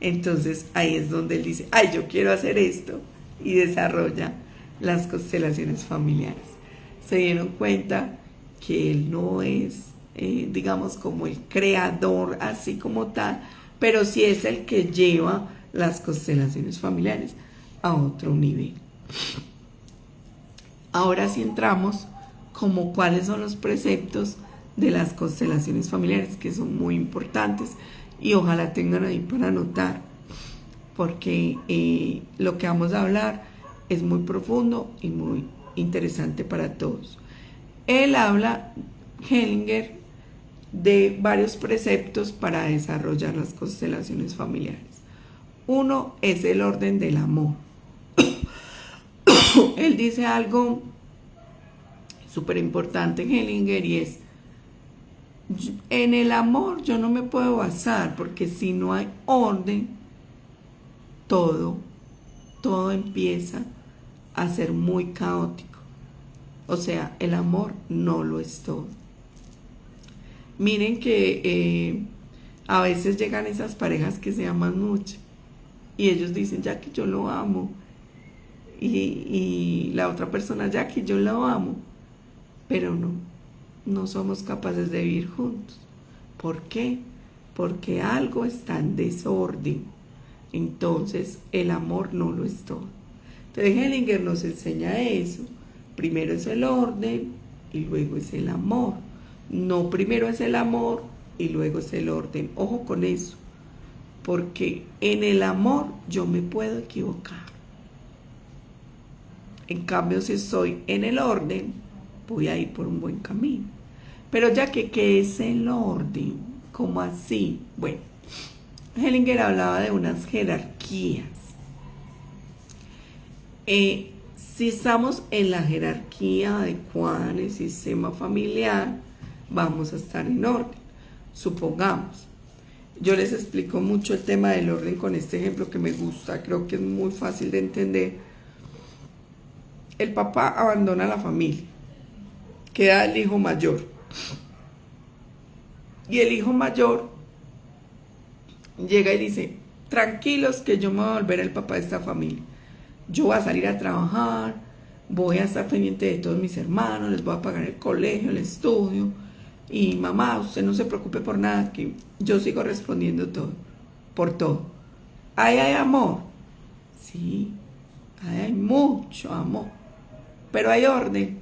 Entonces ahí es donde él dice, ay, yo quiero hacer esto, y desarrolla las constelaciones familiares. Se dieron cuenta que él no es, digamos, como el creador así como tal, pero sí es el que lleva las constelaciones familiares a otro nivel. Ahora sí entramos como cuáles son los preceptos de las constelaciones familiares, que son muy importantes y ojalá tengan ahí para anotar, porque lo que vamos a hablar es muy profundo y muy interesante para todos. Él habla, Hellinger, de varios preceptos para desarrollar las constelaciones familiares. Uno es el orden del amor. Él dice algo súper importante en Hellinger y es, en el amor yo no me puedo basar porque si no hay orden, todo empieza a ser muy caótico. O sea, el amor no lo es todo. Miren que a veces llegan esas parejas que se aman mucho y ellos dicen, ya que yo lo amo, y la otra persona, ya que yo lo amo, pero no somos capaces de vivir juntos. ¿Por qué? Porque algo está en desorden. Entonces el amor no lo es todo. Entonces Hellinger nos enseña eso. Primero es el orden y luego es el amor. No primero es el amor y luego es el orden. Ojo con eso, porque en el amor yo me puedo equivocar. En cambio, si estoy en el orden, voy a ir por un buen camino. Pero ya que, ¿qué es el orden? ¿Cómo así? Bueno, Hellinger hablaba de unas jerarquías. Si estamos en la jerarquía adecuada en el sistema familiar, vamos a estar en orden. Supongamos, yo les explico mucho el tema del orden con este ejemplo que me gusta, creo que es muy fácil de entender. El papá abandona la familia, queda el hijo mayor. Y el hijo mayor llega y dice, tranquilos que yo me voy a volver el papá de esta familia. Yo voy a salir a trabajar, voy a estar pendiente de todos mis hermanos, les voy a pagar el colegio, el estudio. Y mamá, usted no se preocupe por nada, que yo sigo respondiendo todo, por todo. Ahí hay amor. Sí, ahí hay mucho amor. Pero hay orden.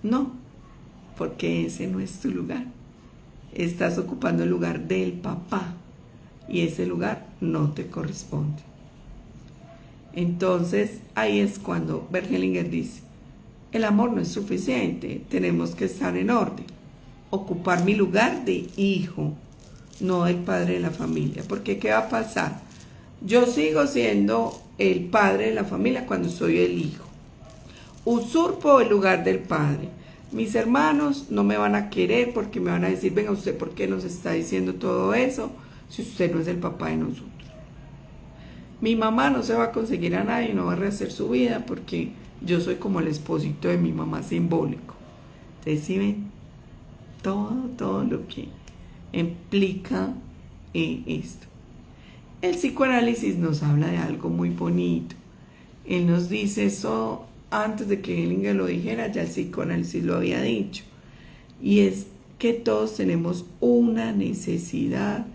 No, porque ese no es tu lugar. Estás ocupando el lugar del papá y ese lugar no te corresponde. Entonces ahí es cuando Hellinger dice, el amor no es suficiente, tenemos que estar en orden, ocupar mi lugar de hijo, no el padre de la familia, porque ¿qué va a pasar? Yo sigo siendo el padre de la familia cuando soy el hijo. Usurpo el lugar del padre. Mis hermanos no me van a querer porque me van a decir, venga usted, ¿por qué nos está diciendo todo eso si usted no es el papá de nosotros? Mi mamá no se va a conseguir a nadie, no va a rehacer su vida porque yo soy como el esposito de mi mamá simbólico. Entonces, ¿sí ven? Todo lo que implica esto. El psicoanálisis nos habla de algo muy bonito. Él nos dice eso antes de que Hellinger lo dijera, ya el psicoanálisis lo había dicho. Y es que todos tenemos una necesidad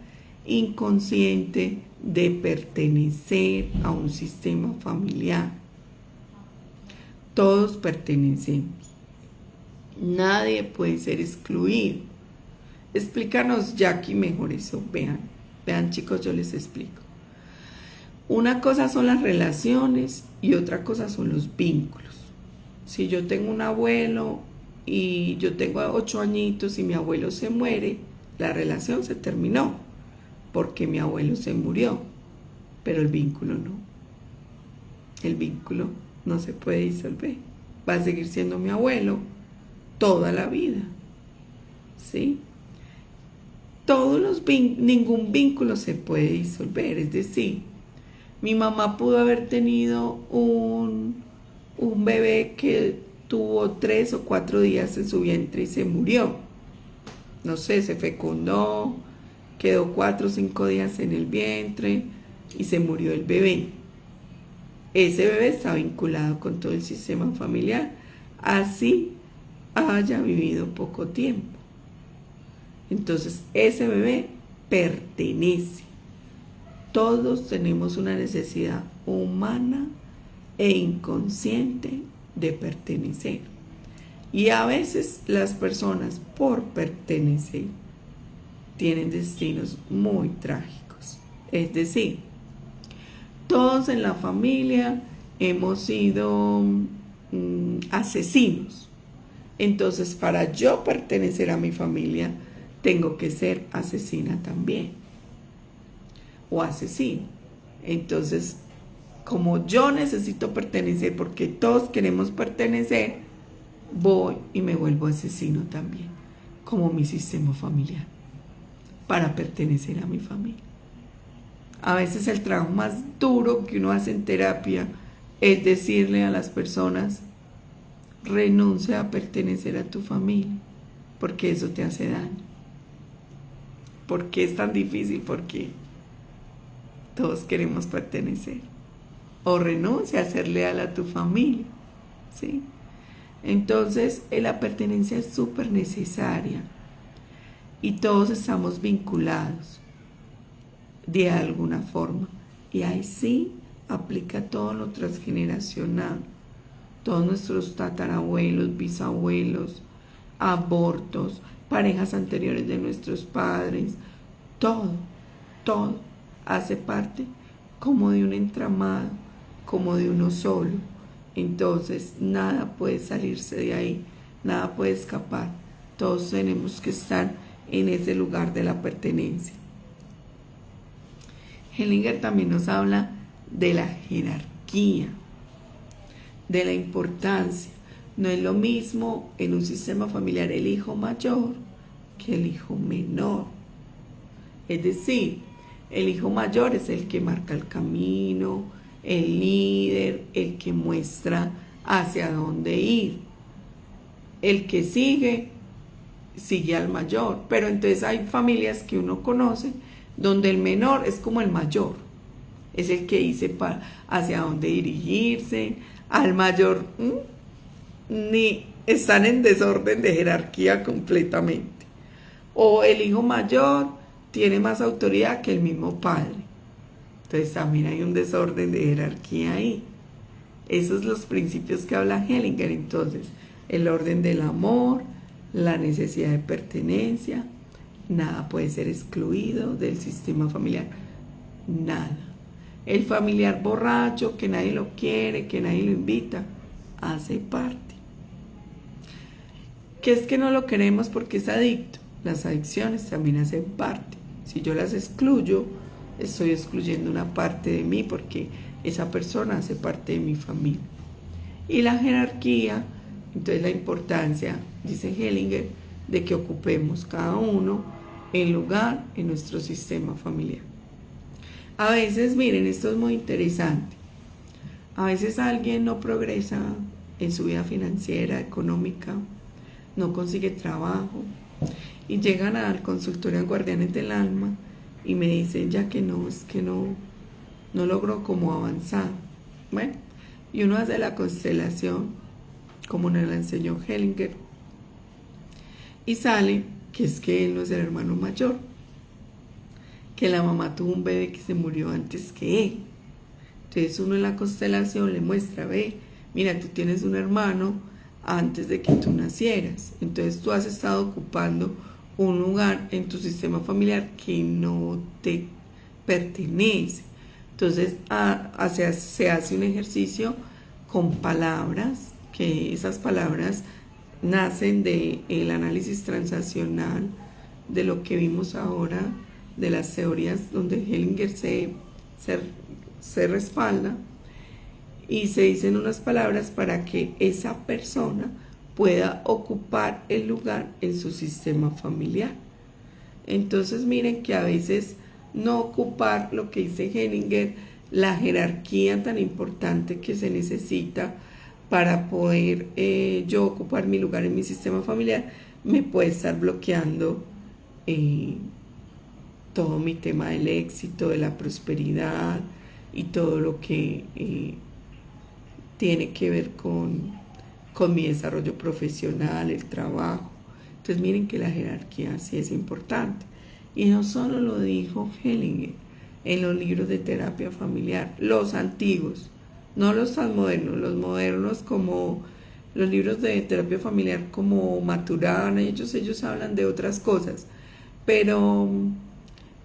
inconsciente de pertenecer a un sistema familiar. Todos pertenecemos. Nadie puede ser excluido. Explícanos, Jackie, mejor eso. Vean chicos, yo les explico. Una cosa son las relaciones y otra cosa son los vínculos. Si yo tengo un abuelo y yo tengo 8 añitos y mi abuelo se muere, la relación se terminó porque mi abuelo se murió, pero el vínculo no. El vínculo no se puede disolver. Va a seguir siendo mi abuelo toda la vida. ¿Sí? Ningún vínculo se puede disolver. Es decir, mi mamá pudo haber tenido un bebé que tuvo 3 o 4 días en su vientre y se murió. No sé, se fecundó, quedó 4 o 5 días en el vientre y se murió el bebé. Ese bebé está vinculado con todo el sistema familiar, así haya vivido poco tiempo. Entonces, ese bebé pertenece. Todos tenemos una necesidad humana e inconsciente de pertenecer. Y a veces las personas, por pertenecer, tienen destinos muy trágicos. Es decir, todos en la familia hemos sido asesinos. Entonces, para yo pertenecer a mi familia, tengo que ser asesina también. O asesino. Entonces, como yo necesito pertenecer, porque todos queremos pertenecer, voy y me vuelvo asesino también, como mi sistema familiar, para pertenecer a mi familia. A veces el trabajo más duro que uno hace en terapia es decirle a las personas: renuncia a pertenecer a tu familia, porque eso te hace daño. ¿Por qué es tan difícil? Porque todos queremos pertenecer. O renuncia a ser leal a tu familia, ¿sí? Entonces, la pertenencia es súper necesaria y todos estamos vinculados de alguna forma. Y ahí sí aplica todo lo transgeneracional, todos nuestros tatarabuelos, bisabuelos, abortos, parejas anteriores de nuestros padres, todo hace parte como de un entramado, como de uno solo. Entonces nada puede salirse de ahí, nada puede escapar. Todos tenemos que estar en ese lugar de la pertenencia. Hellinger también nos habla de la jerarquía, de la importancia. No es lo mismo en un sistema familiar el hijo mayor que el hijo menor. Es decir, el hijo mayor es el que marca el camino, el líder, el que muestra hacia dónde ir. El que sigue al mayor. Pero entonces hay familias que uno conoce donde el menor es como el mayor. Es el que dice hacia dónde dirigirse. Al mayor ni están en desorden de jerarquía completamente. O el hijo mayor tiene más autoridad que el mismo padre. Entonces también hay un desorden de jerarquía ahí. Esos son los principios que habla Hellinger. Entonces, el orden del amor, la necesidad de pertenencia, nada puede ser excluido del sistema familiar. Nada. El familiar borracho, que nadie lo quiere, que nadie lo invita, hace parte. Que es que no lo queremos porque es adicto. Las adicciones también hacen parte. Si yo las excluyo, estoy excluyendo una parte de mí porque esa persona hace parte de mi familia. Y la jerarquía, entonces la importancia, dice Hellinger, de que ocupemos cada uno el lugar en nuestro sistema familiar. A veces, miren, esto es muy interesante. A veces alguien no progresa en su vida financiera, económica, no consigue trabajo y llegan al consultorio de Guardianes del Alma y me dicen ya que no, es que no logro como avanzar. Bueno, y uno hace la constelación como nos la enseñó Hellinger y sale que es que él no es el hermano mayor. que la mamá tuvo un bebé que se murió antes que él. Entonces uno en la constelación le muestra, ve, mira, tú tienes un hermano antes de que tú nacieras. Entonces tú has estado ocupando un lugar en tu sistema familiar que no te pertenece. Entonces se hace un ejercicio con palabras, que esas palabras nacen del análisis transaccional, de lo que vimos ahora, de las teorías donde Hellinger se respalda, y se dicen unas palabras para que esa persona pueda ocupar el lugar en su sistema familiar. Entonces miren que a veces no ocupar lo que dice Hellinger, la jerarquía tan importante que se necesita para poder yo ocupar mi lugar en mi sistema familiar, me puede estar bloqueando todo mi tema del éxito, de la prosperidad y todo lo que tiene que ver con mi desarrollo profesional, el trabajo. Entonces miren que la jerarquía sí es importante. Y no solo lo dijo Hellinger en los libros de terapia familiar, los antiguos, no los tan modernos, los modernos como los libros de terapia familiar como Maturana, ellos hablan de otras cosas, pero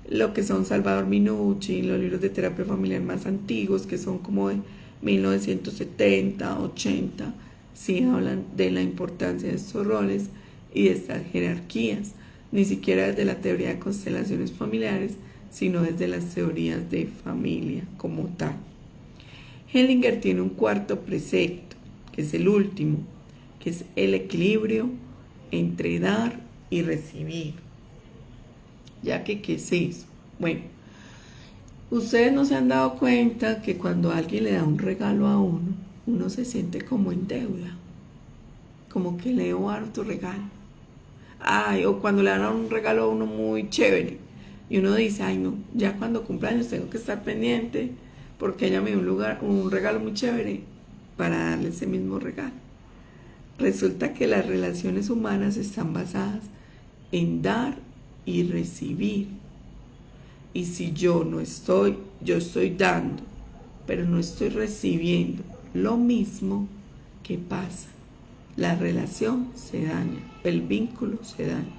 lo que son Salvador Minucci, los libros de terapia familiar más antiguos, que son como de 1970, 80, sí hablan de la importancia de estos roles y de estas jerarquías, ni siquiera desde la teoría de constelaciones familiares, sino desde las teorías de familia como tal. Hellinger tiene un cuarto precepto, que es el último, que es el equilibrio entre dar y recibir. Ya que, ¿qué es eso? Bueno, ustedes no se han dado cuenta que cuando alguien le da un regalo a uno se siente como en deuda, como que le debo dar tu regalo. Ay, o cuando le dan un regalo a uno muy chévere y uno dice, ay no, ya cuando cumpleaños tengo que estar pendiente porque ella me dio un regalo muy chévere para darle ese mismo regalo. Resulta que las relaciones humanas están basadas en dar y recibir. Y si yo estoy dando, pero no estoy recibiendo lo mismo, ¿qué pasa? La relación se daña, el vínculo se daña.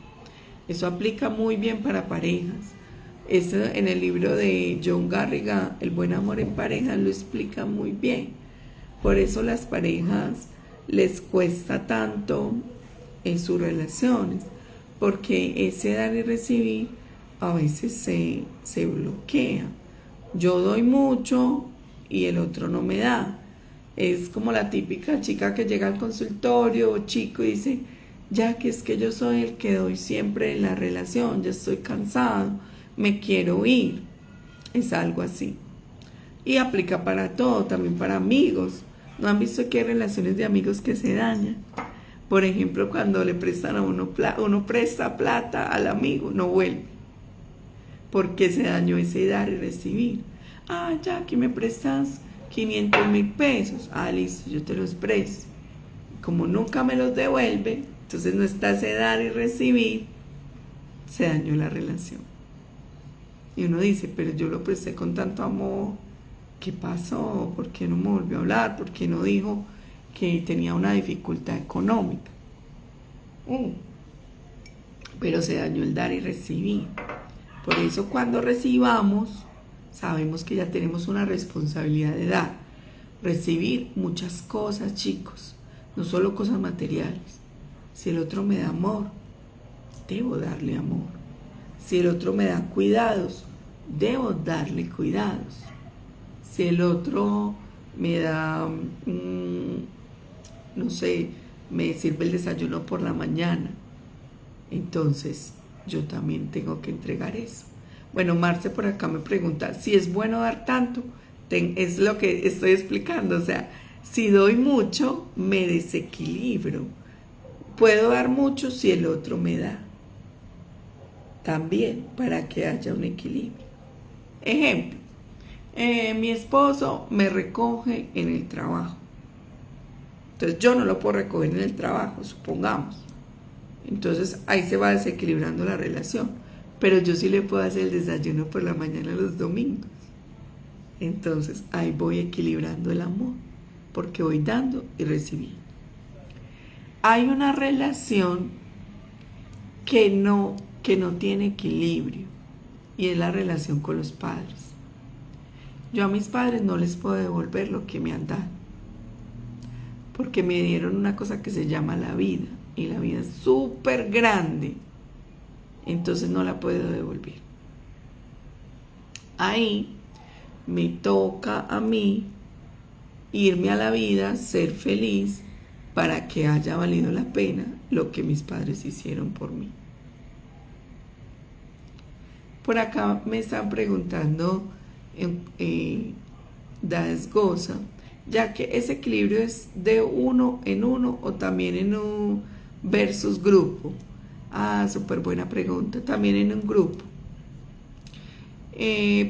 Eso aplica muy bien para parejas. Eso en el libro de John Garrigan, El buen amor en pareja, lo explica muy bien. Por eso las parejas les cuesta tanto en sus relaciones, porque ese dar y recibir a veces se bloquea. Yo doy mucho y el otro no me da. Es como la típica chica que llega al consultorio o chico y dice, ya que es que yo soy el que doy siempre en la relación, ya estoy cansado, me quiero ir. Es algo así. Y aplica para todo, también para amigos. ¿No han visto que hay relaciones de amigos que se dañan? Por ejemplo, cuando le prestan a uno presta plata al amigo, no vuelve. Porque se dañó ese dar y recibir. Ah, ya, aquí me prestas 500,000 pesos. Ah, listo, yo te los presto. Como nunca me los devuelve, entonces no está ese dar y recibir, se dañó la relación. Y uno dice, pero yo lo presté con tanto amor, ¿qué pasó? ¿Por qué no me volvió a hablar? ¿Por qué no dijo que tenía una dificultad económica? Pero se dañó el dar y recibir. Por eso cuando recibamos, sabemos que ya tenemos una responsabilidad de dar. Recibir muchas cosas, chicos, no solo cosas materiales. Si el otro me da amor, debo darle amor. Si el otro me da cuidados, debo darle cuidados. Si el otro me da, no sé, me sirve el desayuno por la mañana, entonces yo también tengo que entregar eso. Bueno, Marce por acá me pregunta si es bueno dar tanto. Es lo que estoy explicando. O sea, si doy mucho, me desequilibro. Puedo dar mucho si el otro me da. También para que haya un equilibrio. Ejemplo, mi esposo me recoge en el trabajo. Entonces yo no lo puedo recoger en el trabajo, supongamos. Entonces ahí se va desequilibrando la relación. pero yo sí le puedo hacer el desayuno por la mañana los domingos. Entonces ahí voy equilibrando el amor, porque voy dando y recibiendo. Hay una relación que no tiene equilibrio, y es la relación con los padres. Yo a mis padres no les puedo devolver lo que me han dado, porque me dieron una cosa que se llama la vida, y la vida es súper grande, entonces no la puedo devolver. Ahí me toca a mí irme a la vida, ser feliz, para que haya valido la pena lo que mis padres hicieron por mí. Por acá me están preguntando, Daes Goza, ya que ese equilibrio es de uno en uno o también en un versus grupo. Súper buena pregunta. También en un grupo.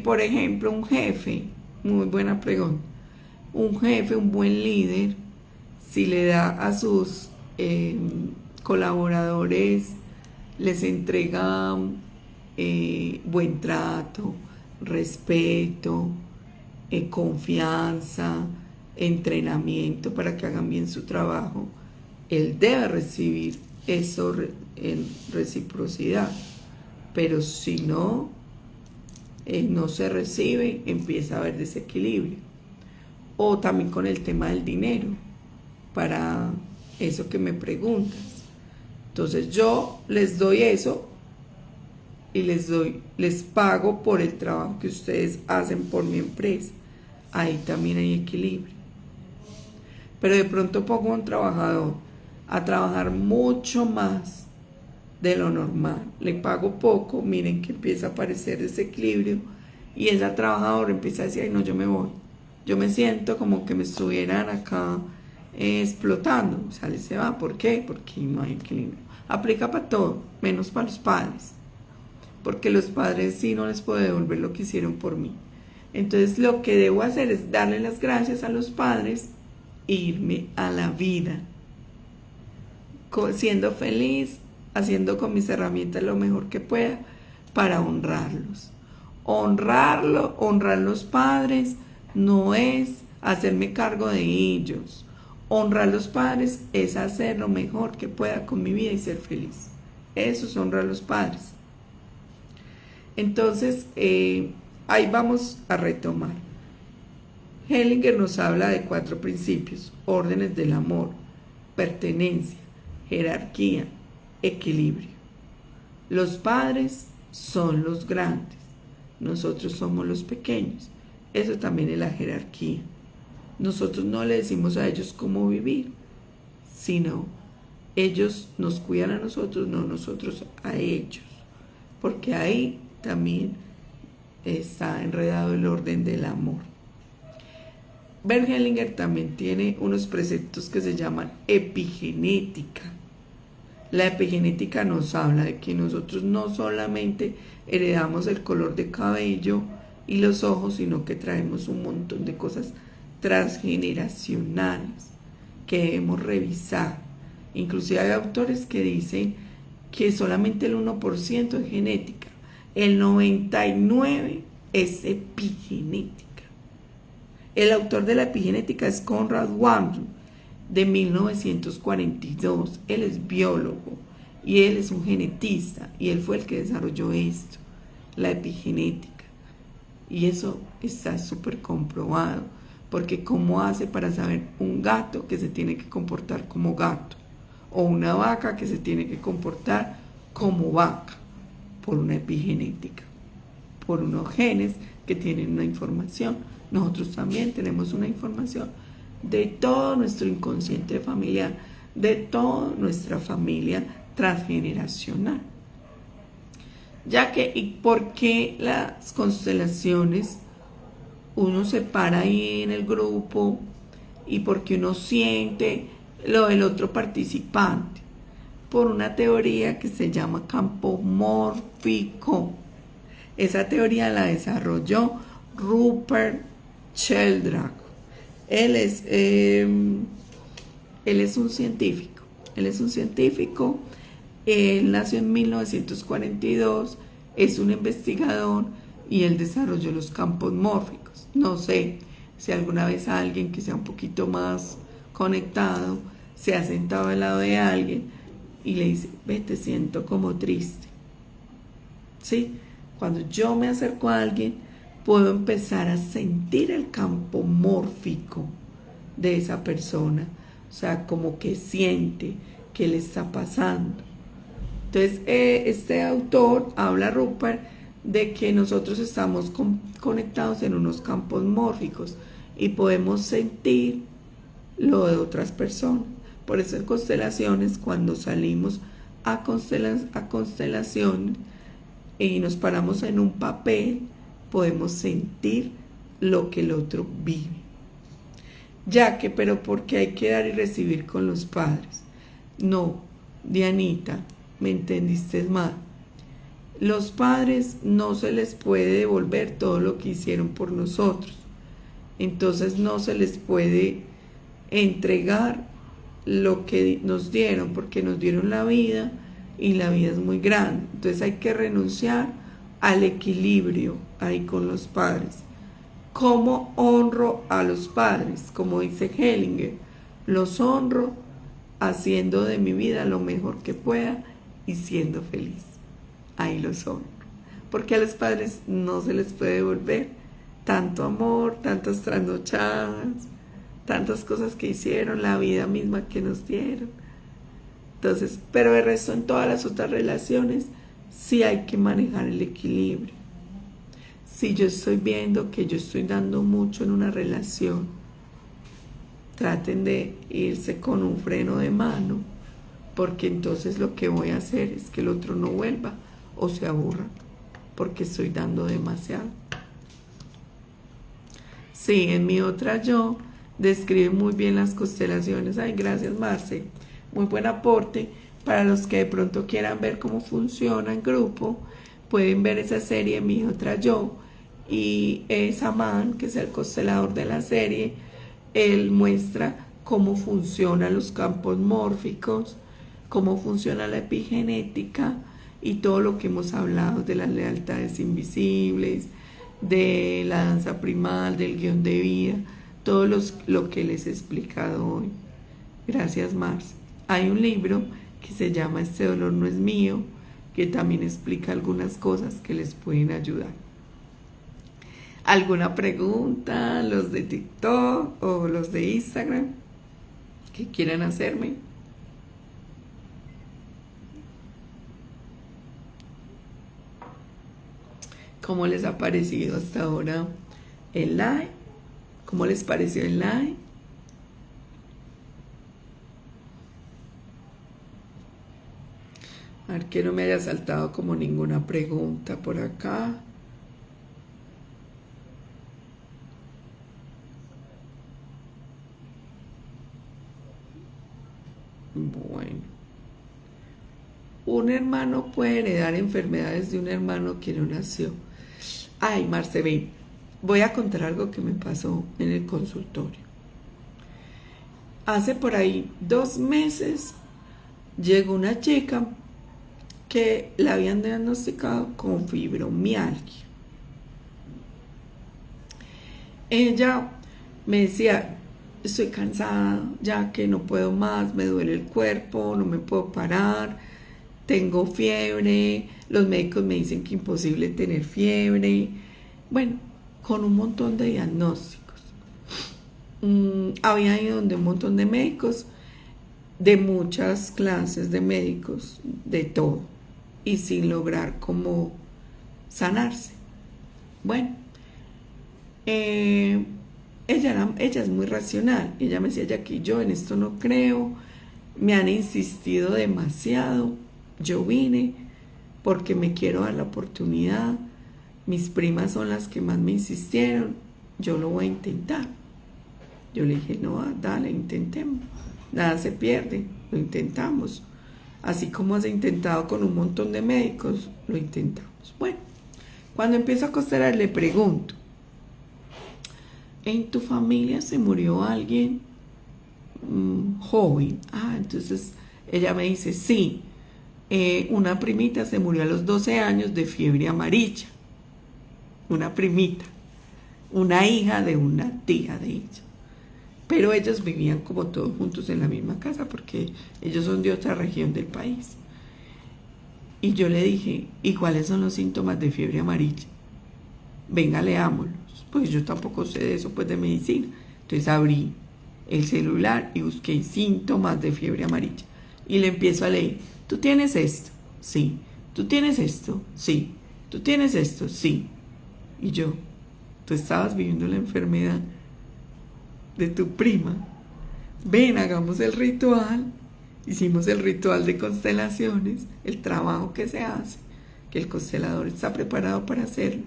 Por ejemplo, un jefe, muy buena pregunta. Un jefe, un buen líder, si le da a sus colaboradores, les entrega buen trato, respeto, confianza, entrenamiento para que hagan bien su trabajo, él debe recibir eso en reciprocidad. Pero si no se recibe, empieza a haber desequilibrio. O también con el tema del dinero, para eso que me preguntas. Entonces yo les doy eso y les pago por el trabajo que ustedes hacen por mi empresa. Ahí también hay equilibrio. Pero de pronto pongo a un trabajador a trabajar mucho más de lo normal, le pago poco, miren que empieza a aparecer desequilibrio, y ese trabajador empieza a decir: ay, no, yo me voy, yo me siento como que me estuvieran acá explotando. Sale, se va. ¿Por qué? Porque no hay equilibrio. Aplica para todo, menos para los padres, porque los padres sí no les puedo devolver lo que hicieron por mí. Entonces lo que debo hacer es darle las gracias a los padres e irme a la vida siendo feliz, haciendo con mis herramientas lo mejor que pueda para honrarlos. Honrar los padres no es hacerme cargo de ellos. Honrar a los padres es hacer lo mejor que pueda con mi vida y ser feliz. Eso es honrar a los padres. Entonces, ahí vamos a retomar. Hellinger nos habla de 4 principios: órdenes del amor, pertenencia, jerarquía, equilibrio. Los padres son los grandes, nosotros somos los pequeños. Eso también es la jerarquía. Nosotros no le decimos a ellos cómo vivir, sino ellos nos cuidan a nosotros, no nosotros a ellos, porque ahí también está enredado el orden del amor. Bert Hellinger también tiene unos preceptos que se llaman epigenética. La epigenética nos habla de que nosotros no solamente heredamos el color de cabello y los ojos, sino que traemos un montón de cosas transgeneracionales que debemos revisar. Inclusive hay autores que dicen que solamente el 1% es genética, el 99% es epigenética. El autor de la epigenética es Conrad Waldron, de 1942. Él es biólogo y él es un genetista, y él fue el que desarrolló esto, la epigenética. Y eso está súper comprobado, porque ¿cómo hace para saber un gato que se tiene que comportar como gato? O una vaca que se tiene que comportar como vaca. Por una epigenética, por unos genes que tienen una información. Nosotros también tenemos una información de todo nuestro inconsciente familiar, de toda nuestra familia transgeneracional. Ya que, ¿y por qué las constelaciones uno se para ahí en el grupo y porque uno siente lo del otro participante? Por una teoría que se llama campo mórfico. Esa teoría la desarrolló Rupert Sheldrake. Él es un científico. Él nació en 1942 es un investigador y él desarrolló los campos mórficos. No sé si alguna vez alguien que sea un poquito más conectado se ha sentado al lado de alguien y le dice, ve, te siento como triste. ¿Sí? Cuando yo me acerco a alguien, puedo empezar a sentir el campo mórfico de esa persona. O sea, como que siente qué le está pasando. Entonces, este autor habla, Rupert, de que nosotros estamos conectados en unos campos mórficos y podemos sentir lo de otras personas. Por eso en constelaciones, cuando salimos a constelación y nos paramos en un papel, podemos sentir lo que el otro vive. Ya que, pero porque hay que dar y recibir con los padres. No, Dianita, me entendiste mal. Los padres no se les puede devolver todo lo que hicieron por nosotros. Entonces no se les puede entregar lo que nos dieron, porque nos dieron la vida y la vida es muy grande. Entonces hay que renunciar al equilibrio ahí con los padres. ¿Cómo honro a los padres? Como dice Hellinger, los honro haciendo de mi vida lo mejor que pueda y siendo feliz. Ahí los honro. Porque a los padres no se les puede devolver tanto amor, tantas trasnochadas, tantas cosas que hicieron, la vida misma que nos dieron. Entonces, pero el resto en todas las otras relaciones sí hay que manejar el equilibrio. Si yo estoy viendo que yo estoy dando mucho en una relación, traten de irse con un freno de mano, porque entonces lo que voy a hacer es que el otro no vuelva o se aburra, porque estoy dando demasiado. Sí, en mi otra yo describe muy bien las constelaciones. Ay, gracias, Marce. Muy buen aporte. Para los que de pronto quieran ver cómo funciona en grupo, pueden ver esa serie Mi otra yo. Y Saman, que es el constelador de la serie, él muestra cómo funcionan los campos mórficos, cómo funciona la epigenética y todo lo que hemos hablado de las lealtades invisibles, de la danza primal, del guión de vida, todo lo que les he explicado hoy. Gracias, Mars. Hay un libro que se llama Este dolor no es mío, que también explica algunas cosas que les pueden ayudar. ¿Alguna pregunta? ¿Los de TikTok o los de Instagram que quieran hacerme? ¿Cómo les ha parecido hasta ahora el live? ¿Cómo les pareció el live? A ver que no me haya saltado como ninguna pregunta por acá. Bueno. Un hermano puede heredar enfermedades de un hermano que no nació. Ay, Marce, ven, voy a contar algo que me pasó en el consultorio. Hace por ahí 2 meses llegó una chica que la habían diagnosticado con fibromialgia. Ella me decía, estoy cansada, ya que no puedo más, me duele el cuerpo, no me puedo parar, tengo fiebre, los médicos me dicen que imposible tener fiebre. Bueno, con un montón de diagnósticos. Había ido donde un montón de médicos, de muchas clases de médicos, de todo, y sin lograr como sanarse. Bueno, ella es muy racional. Ella me decía, ya que yo en esto no creo, me han insistido demasiado, yo vine porque me quiero dar la oportunidad, mis primas son las que más me insistieron, yo lo voy a intentar. Yo le dije, no, dale, intentemos, nada se pierde, lo intentamos. Así como has intentado con un montón de médicos, lo intentamos. Bueno, cuando empiezo a constelar le pregunto, ¿en tu familia se murió alguien joven? Entonces ella me dice, sí, una primita se murió a los 12 años de fiebre amarilla. Una primita, una hija de una tía de ella. Pero ellos vivían como todos juntos en la misma casa porque ellos son de otra región del país. Y yo le dije, ¿y cuáles son los síntomas de fiebre amarilla? Venga, leámoslos. Pues yo tampoco sé de eso, pues de medicina. Entonces abrí el celular y busqué síntomas de fiebre amarilla. Y le empiezo a leer, ¿tú tienes esto? Sí. ¿Tú tienes esto? Sí. ¿Tú tienes esto? Sí. Y yo, tú estabas viviendo la enfermedad de tu prima. Ven, hagamos el ritual. Hicimos el ritual de constelaciones, el trabajo que se hace, que el constelador está preparado para hacerlo.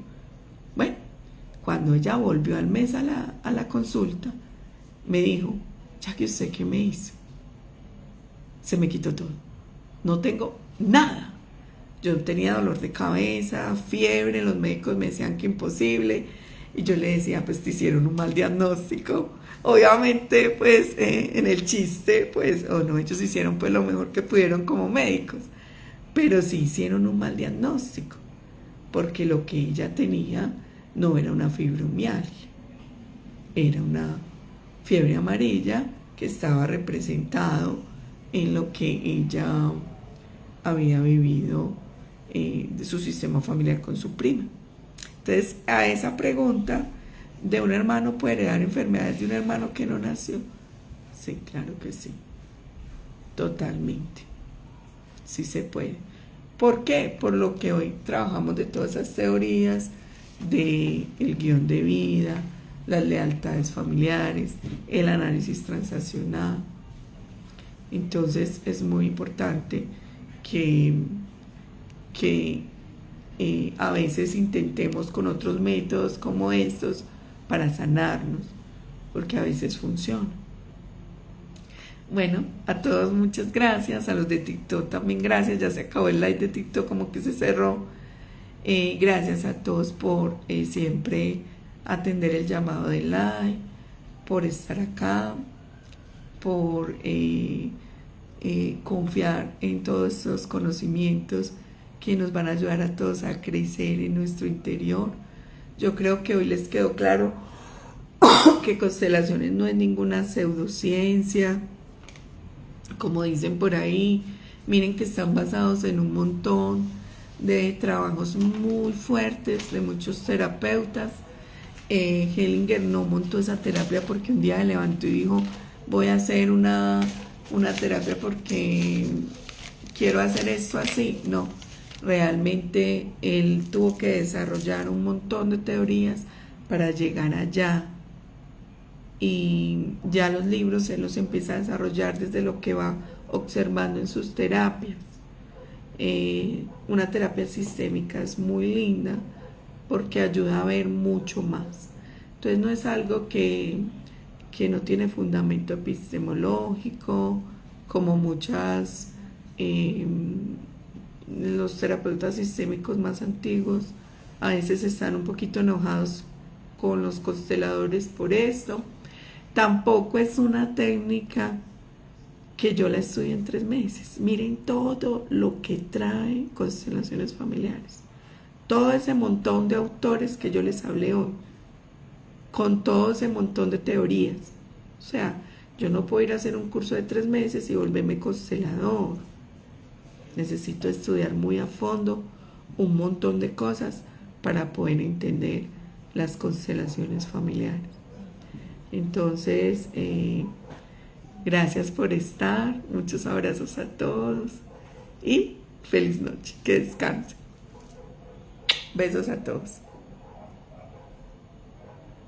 Bueno, cuando ella volvió al mes a la consulta, me dijo, ya que usted qué me hizo, se me quitó todo. No tengo nada. Yo tenía dolor de cabeza, fiebre, los médicos me decían que imposible. Y yo le decía, pues te hicieron un mal diagnóstico. Obviamente, pues en el chiste, pues, o no, ellos hicieron pues lo mejor que pudieron como médicos. Pero sí hicieron un mal diagnóstico. Porque lo que ella tenía no era una fibromialgia. Era una fiebre amarilla que estaba representado en lo que ella había vivido de su sistema familiar con su prima. Entonces, a esa pregunta de un hermano puede heredar enfermedades de un hermano que no nació. Sí, claro que sí. Totalmente. Sí se puede. ¿Por qué? Por lo que hoy trabajamos de todas esas teorías, de el guión de vida, las lealtades familiares, el análisis transaccional. Entonces es muy importante que a veces intentemos con otros métodos como estos para sanarnos, porque a veces funciona. Bueno, a todos muchas gracias, a los de TikTok también gracias, ya se acabó el live de TikTok, como que se cerró. Gracias a todos por siempre atender el llamado del live, por estar acá, por confiar en todos estos conocimientos que nos van a ayudar a todos a crecer en nuestro interior. Yo creo que hoy les quedó claro que constelaciones no es ninguna pseudociencia, como dicen por ahí. Miren que están basados en un montón de trabajos muy fuertes de muchos terapeutas. Hellinger no montó esa terapia porque un día se levantó y dijo, voy a hacer una terapia porque quiero hacer esto así. No, realmente él tuvo que desarrollar un montón de teorías para llegar allá, y ya los libros él los empieza a desarrollar desde lo que va observando en sus terapias. Una terapia sistémica es muy linda porque ayuda a ver mucho más. Entonces no es algo que no tiene fundamento epistemológico, como muchas los terapeutas sistémicos más antiguos a veces están un poquito enojados con los consteladores por esto. Tampoco es una técnica que yo la estudié en 3 meses. Miren todo lo que trae constelaciones familiares. Todo ese montón de autores que yo les hablé hoy, con todo ese montón de teorías. O sea, yo no puedo ir a hacer un curso de 3 meses y volverme constelador. Necesito estudiar muy a fondo un montón de cosas para poder entender las constelaciones familiares. Entonces, gracias por estar, muchos abrazos a todos y feliz noche, que descansen. Besos a todos.